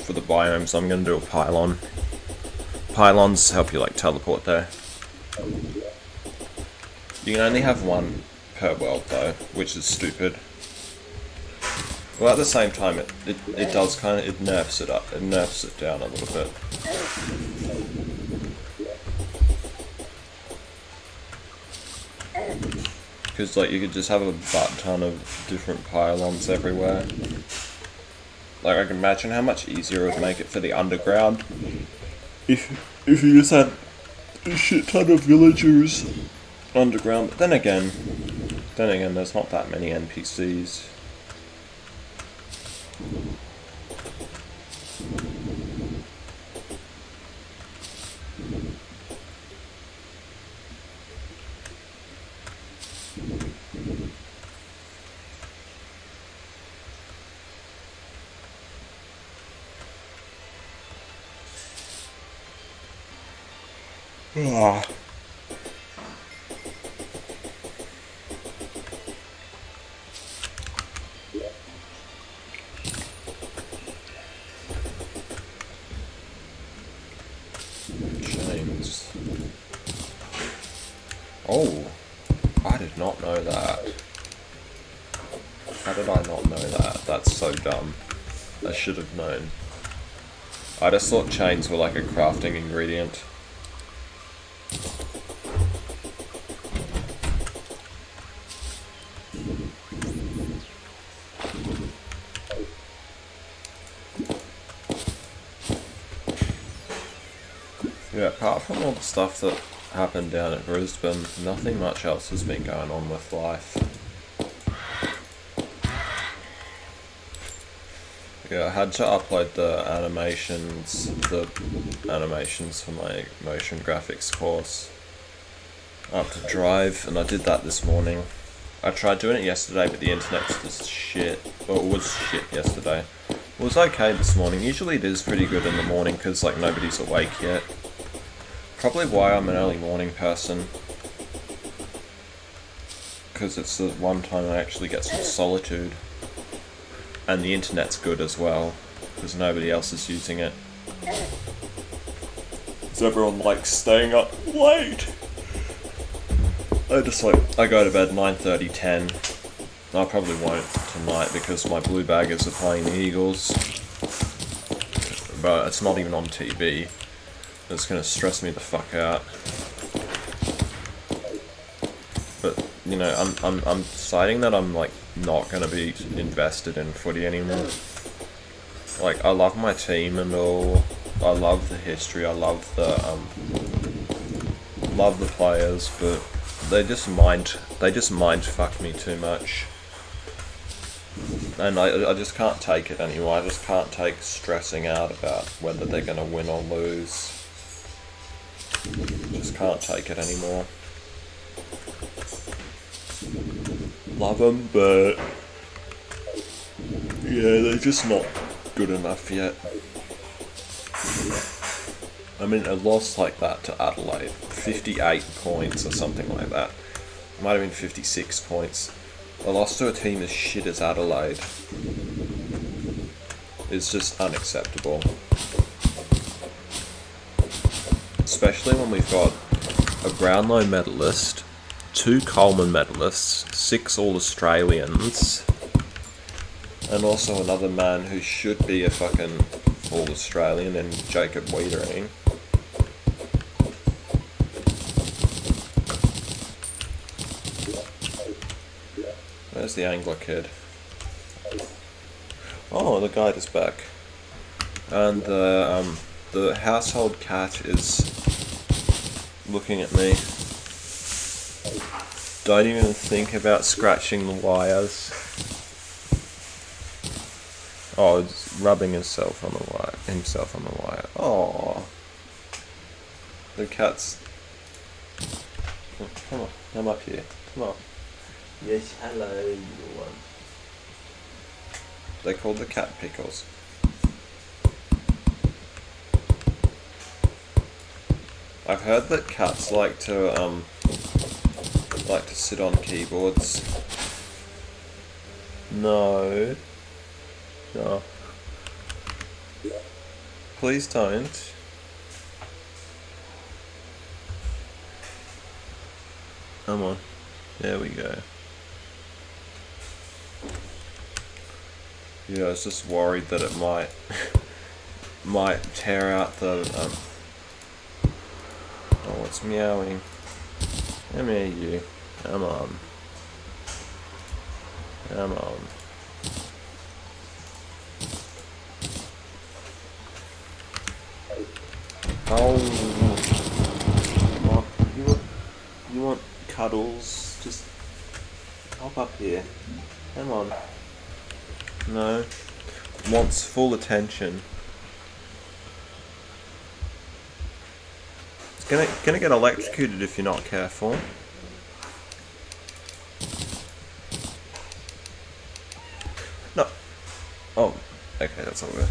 Speaker 1: for the biomes, I'm going to do a pylon. Pylons help you like teleport there. You can only have one per world though, which is stupid. Well, at the same time, it does kind of, it nerfs it up, it nerfs it down a little bit. Because like you could just have a butt ton of different pylons everywhere. Like I can imagine how much easier it would make it for the underground if you just had a shit ton of villagers underground. But then again, there's not that many NPCs. Ah. Chains. Oh, I did not know that. How did I not know that? That's so dumb. I should have known. I just thought chains were like a crafting ingredient. Yeah, apart from all the stuff that happened down at Brisbane, nothing much else has been going on with life. Yeah, I had to upload the animations for my motion graphics course up to Drive, and I did that this morning. I tried doing it yesterday, but the internet's just shit. Well, it was shit yesterday. It was okay this morning. Usually it is pretty good in the morning because like nobody's awake yet. Probably why I'm an early morning person. Because it's the one time I actually get some solitude. And the internet's good as well, because nobody else is using it. Because everyone likes staying up late. I go to bed 9:30, 10. I probably won't tonight because my blue baggers are playing the Eagles. But it's not even on TV. It's gonna stress me the fuck out. But you know, I'm deciding that I'm like not gonna be invested in footy anymore. Like I love my team and all. I love the history. I love the players, but they just mind fuck me too much. And I just can't take it anymore. I just can't take stressing out about whether they're gonna win or lose. Just can't take it anymore. Love them, but yeah, they're just not good enough yet. I mean, I lost like that to Adelaide, 58 points or something like that. Might have been 56 points. I lost to a team as shit as Adelaide. It's just unacceptable. Especially when we've got a Brownlow medalist, 2 Coleman medalists, 6 All-Australians, and also another man who should be a fucking All-Australian in Jacob Wiedering. Where's the angler kid? Oh, the guide is back. And the household cat is looking at me. Don't even think about scratching the wires. Oh, it's rubbing himself on the wire. Oh, the cat's. Come on, I'm up here. Come on.
Speaker 2: Yes, hello, little one.
Speaker 1: They called the cat Pickles. I've heard that cats like to sit on keyboards. No. No. Please don't. Come on. There we go. Yeah, I was just worried that it might tear out the oh, it's meowing. Come here, you. Come on. Come on. Oh, what? You want cuddles? Just hop up here. Come on. No. Wants full attention. It's gonna get electrocuted if you're not careful. No. Oh, okay, that's all good.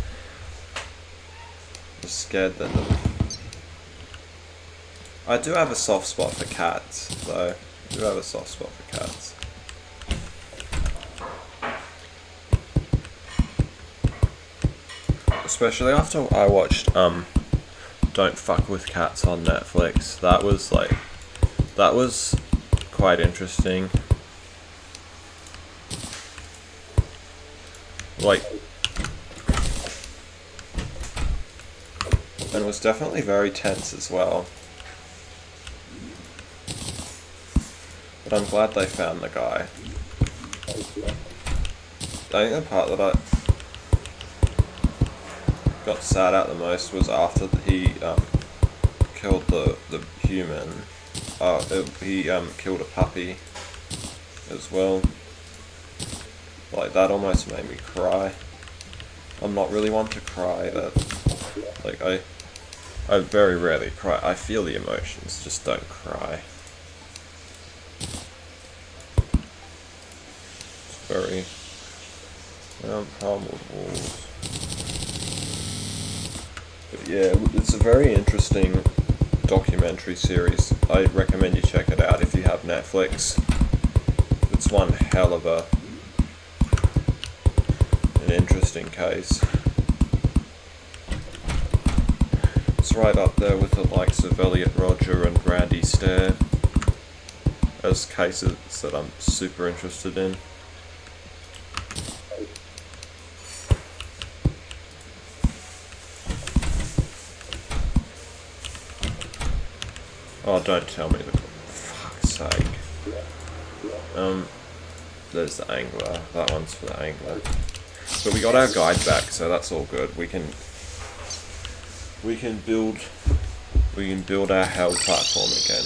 Speaker 1: I'm scared then. I do have a soft spot for cats, though. I do have a soft spot for cats. Especially after I watched Don't Fuck With Cats on Netflix. That was quite interesting. Like, and it was definitely very tense as well. But I'm glad they found the guy. I think the part that I got sad at the most was after he killed the human. He killed a puppy as well. Like, that almost made me cry. I'm not really one to cry. Like, I very rarely cry. I feel the emotions, just don't cry. It's very pummeled walls. But yeah, it's a very interesting documentary series. I recommend you check it out if you have Netflix. It's one hell of an interesting case. It's right up there with the likes of Elliot Rodger and Randy Stair as cases that I'm super interested in. Oh, don't tell me the fuck's sake. There's the angler. That one's for the angler. But we got our guide back, so that's all good. We can build our hell platform again.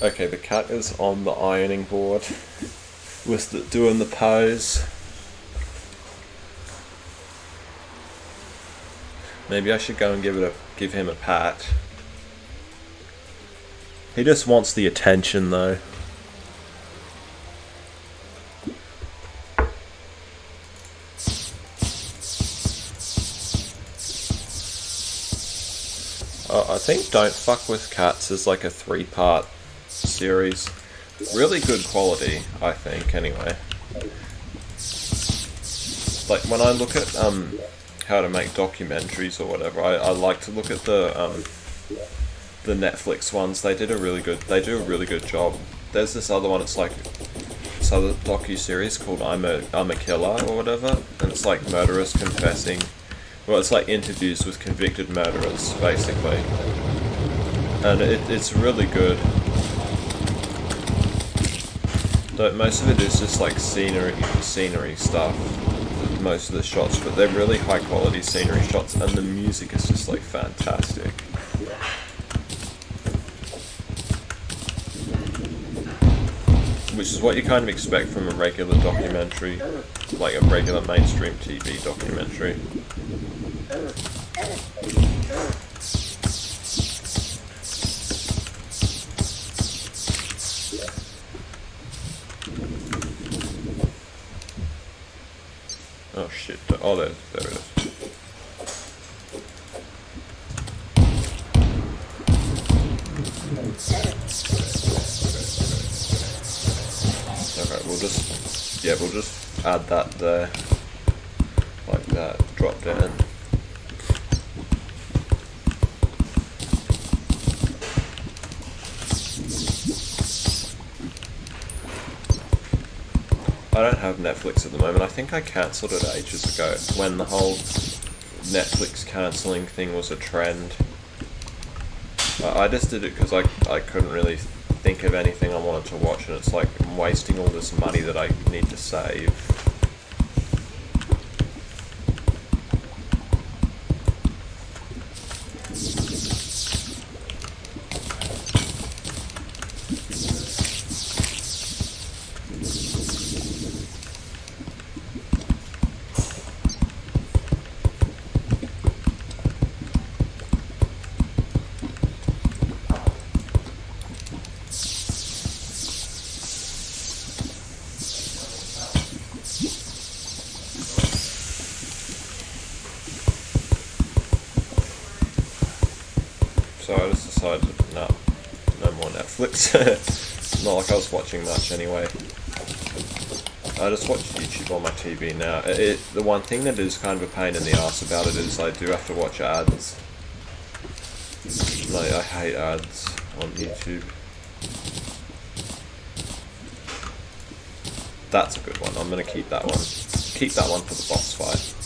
Speaker 1: Okay, the cat is on the ironing board with doing the pose. Maybe I should go and give him a pat. He just wants the attention, though. I think Don't Fuck With Cats is like a 3-part series. Really good quality, I think, anyway. Like, when I look at how to make documentaries or whatever, I like to look at the Netflix ones. They do a really good job. There's this other one, it's like this other docu-series called I'm a Killer or whatever, and it's like murderers confessing. Well, it's like interviews with convicted murderers, basically. And it's really good. Most of it is just like scenery stuff. Most of the shots, but they're really high quality scenery shots, and the music is just like fantastic. Which is what you kind of expect from a regular documentary, like a regular mainstream TV documentary. Oh shit, oh there it is. Okay, we'll just add that there, like that, drop down. I don't have Netflix at the moment. I think I cancelled it ages ago when the whole Netflix cancelling thing was a trend. I just did it because I couldn't really think of anything I wanted to watch, and it's like I'm wasting all this money that I need to save. So I just decided, no more Netflix. Not like I was watching much anyway. I just watch YouTube on my TV now. The one thing that is kind of a pain in the ass about it is I do have to watch ads. Like, I hate ads on YouTube. That's a good one. I'm gonna keep that one. Keep that one for the boss fight.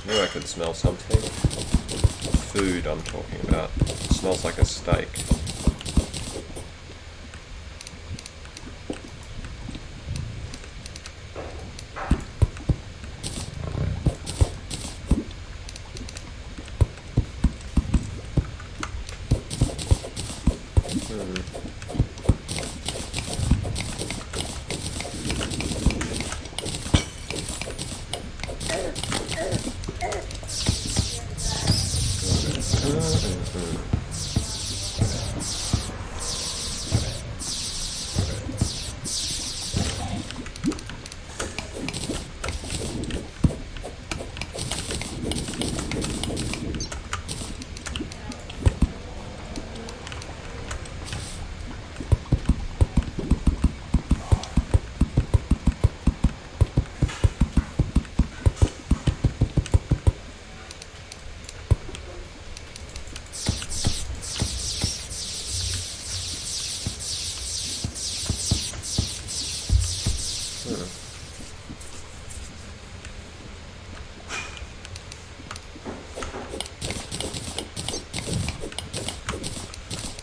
Speaker 1: Knew I could smell something. Food I'm talking about. It smells like a steak.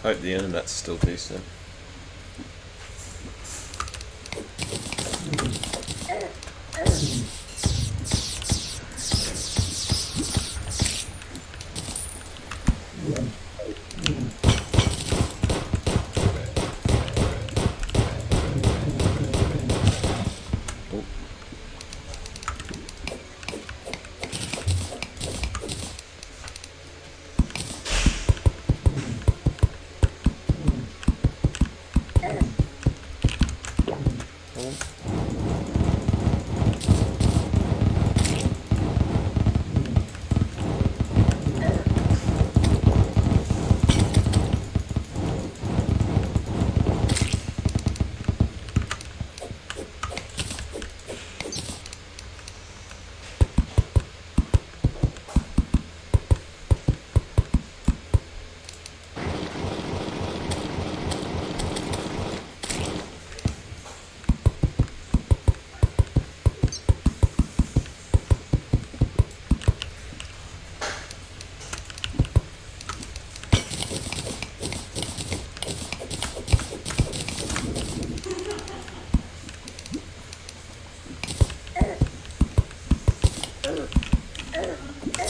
Speaker 1: Hope the internet's still decent.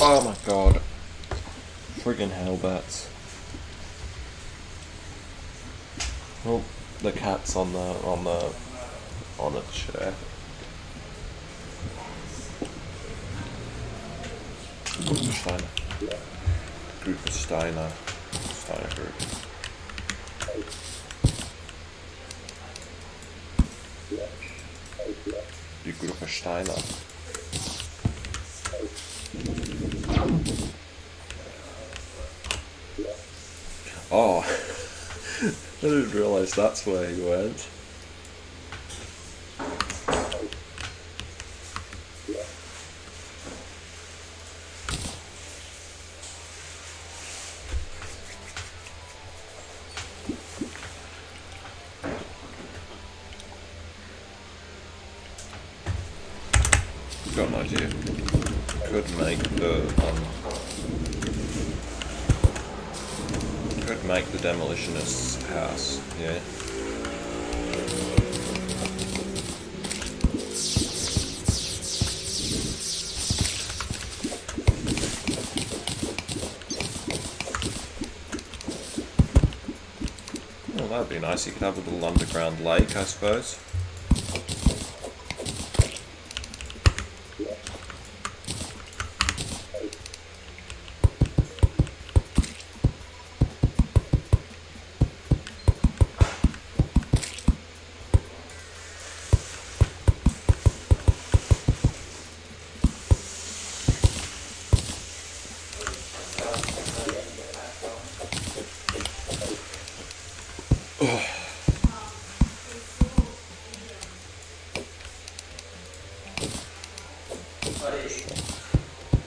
Speaker 1: Oh my god. Friggin' hellbats. Oh, the cat's on a chair. Steiner. Group of Steiner group. Die Gruppe Steiner. Oh, I didn't realise that's where he went. Got an idea. Could make the demolitionist's house, yeah. Well, that'd be nice. You could have a little underground lake, I suppose.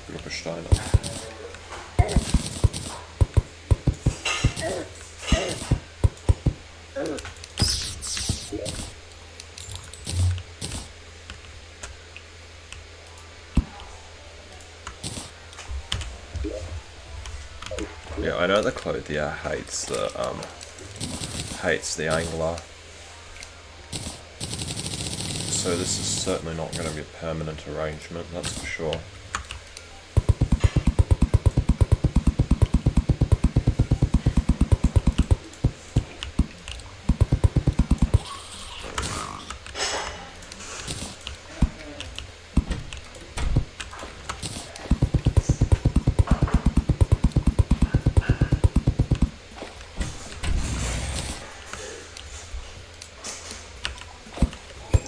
Speaker 1: Gruppe Steiner. Yeah, I know the clothier hates the angler. So this is certainly not going to be a permanent arrangement, that's for sure.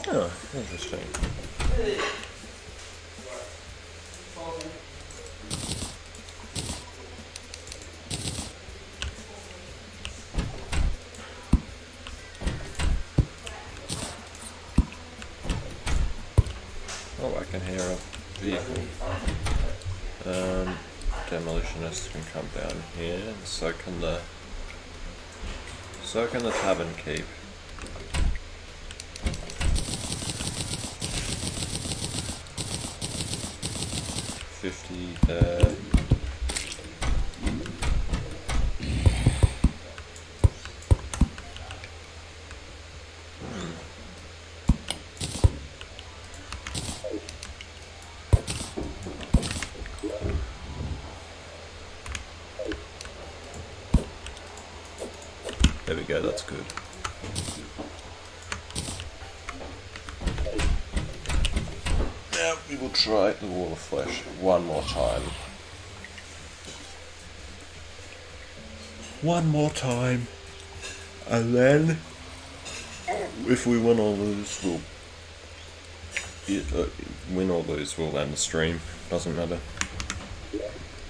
Speaker 1: Oh, interesting. Oh, I can hear a vehicle. Demolitionists can come down here, and so can the tavern keep. There. There we go, that's good. Now we will try the wall of flesh one more time. One more time. And then, if we win or lose, we'll win or lose, we'll end the stream. Doesn't matter.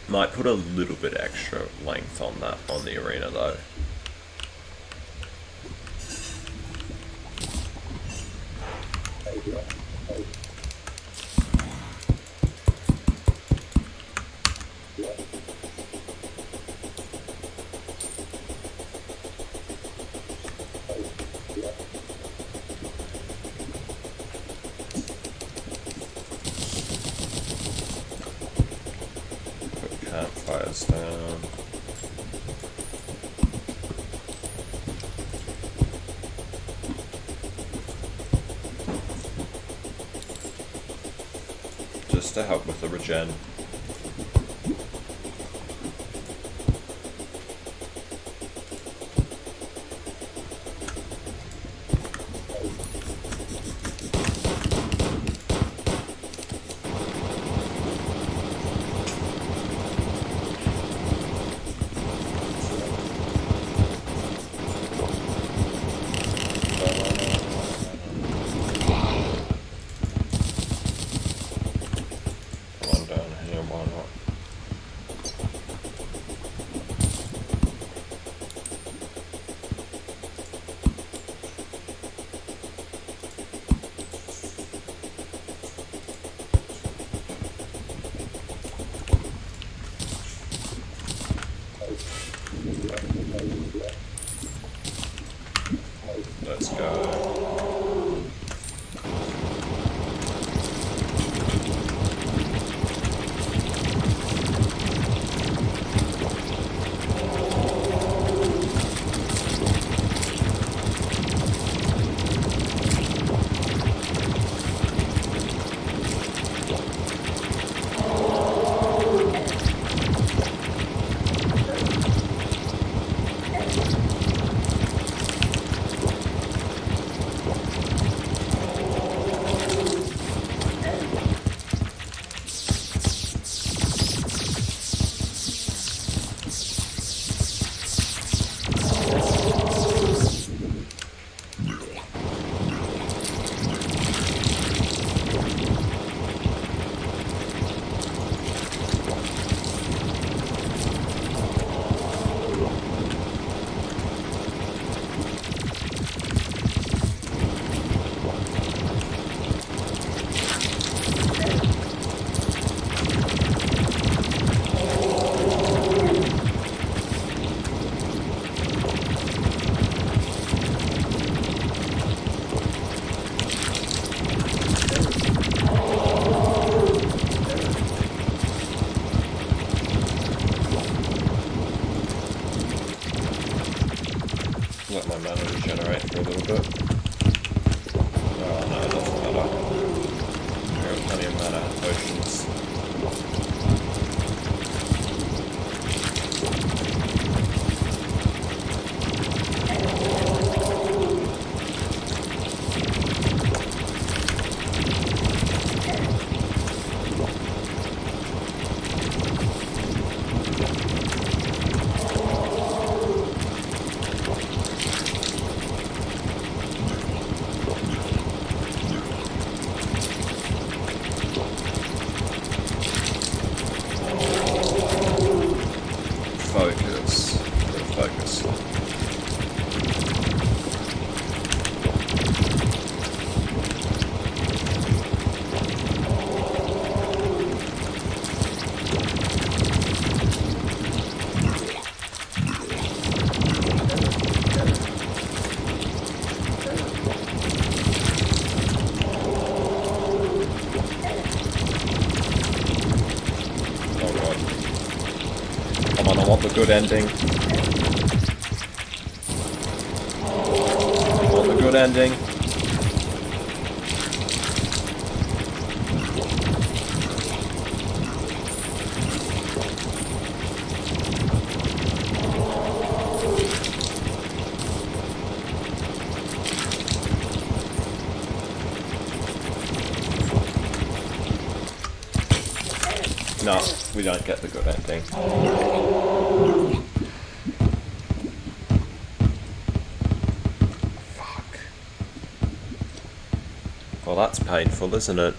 Speaker 1: Might put a little bit extra length on the arena though. Campfires down. Just to help with the regen. Let's go. Let my mana regenerate for a little bit. Oh no, it doesn't matter. I've got plenty of mana potions. Focus. Focus. Oh god. Come on, I want the good ending. I want the good ending. No, we don't get the good ending. Fuck. Well, that's painful, isn't it?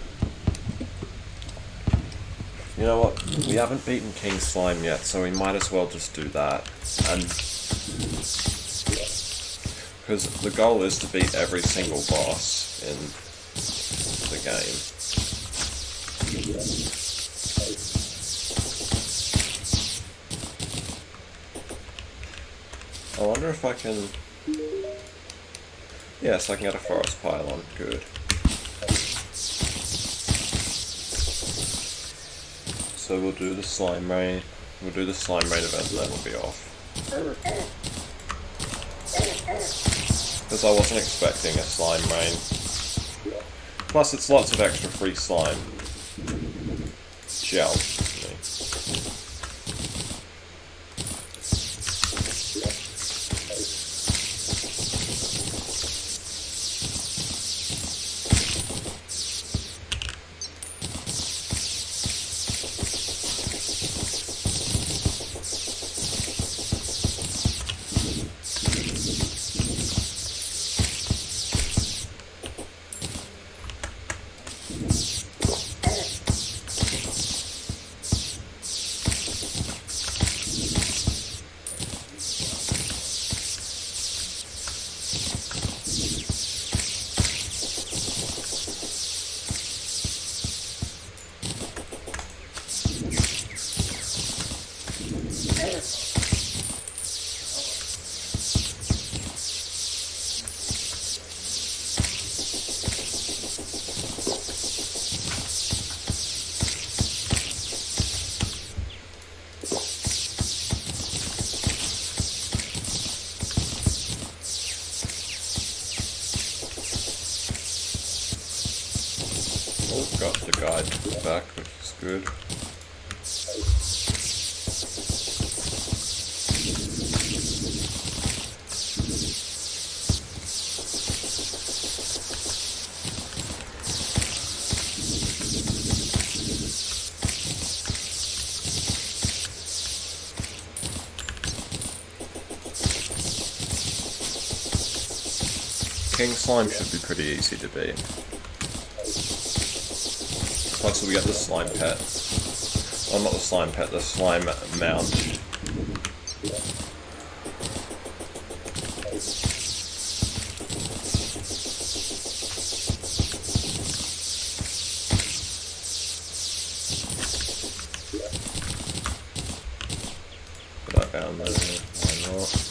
Speaker 1: You know what? We haven't beaten King Slime yet, so we might as well just do that. And because the goal is to beat every single boss in the game. I wonder if I can... Yes, I can get a forest pylon. Good. So we'll do the slime rain. We'll do the slime rain event and then we'll be off. Because I wasn't expecting a slime rain. Plus it's lots of extra free slime. Gel. got the guide back, which is good. King Slime should be pretty easy to beat. Plus we get the slime pet. Oh, not the slime pet, the slime mount. Put that down there, why not?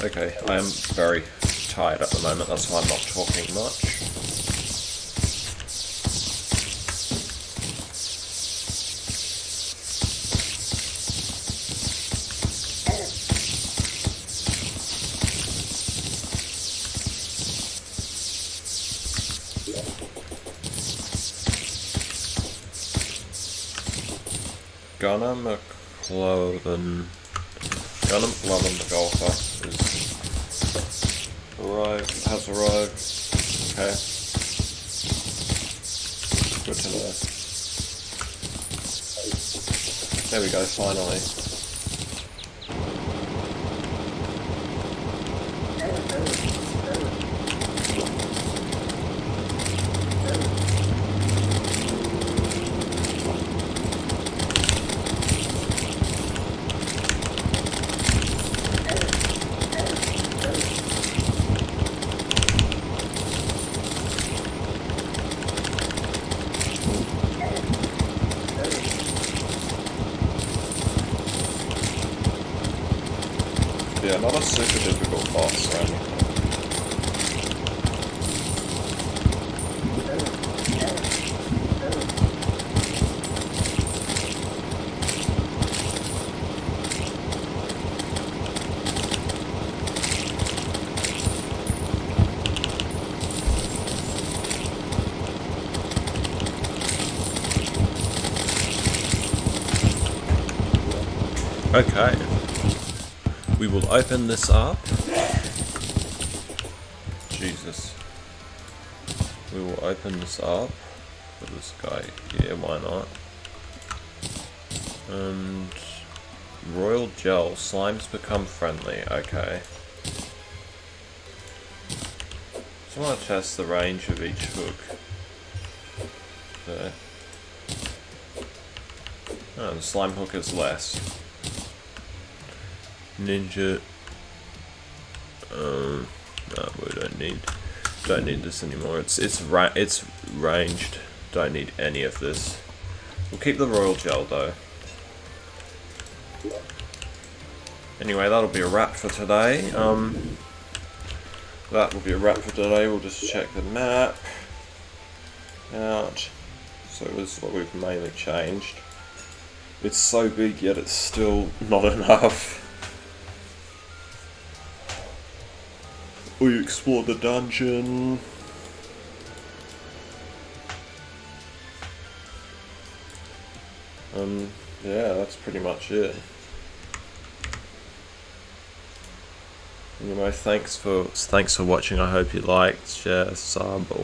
Speaker 1: Okay, I am very tired at the moment, that's why I'm not talking much. Gunnar McLovin the golfer is arrived, has arrived. Okay. Good to know. There we go, finally. Yeah, not a super difficult boss or anything. Okay. We will open this up. Jesus. We will open this up. Put this guy here, why not? And Royal Gel, slimes become friendly, okay. Just want to test the range of each hook. There. Oh, the slime hook is less. Ninja. No, we don't need this anymore. It's ranged. Don't need any of this. We'll keep the Royal Gel though. Anyway, that'll be a wrap for today. That will be a wrap for today. We'll just check the map out. So this is what we've mainly changed. It's so big, yet it's still not enough. We explored the dungeon. Yeah, that's pretty much it. Anyway, thanks for watching. I hope you liked, share, sub, all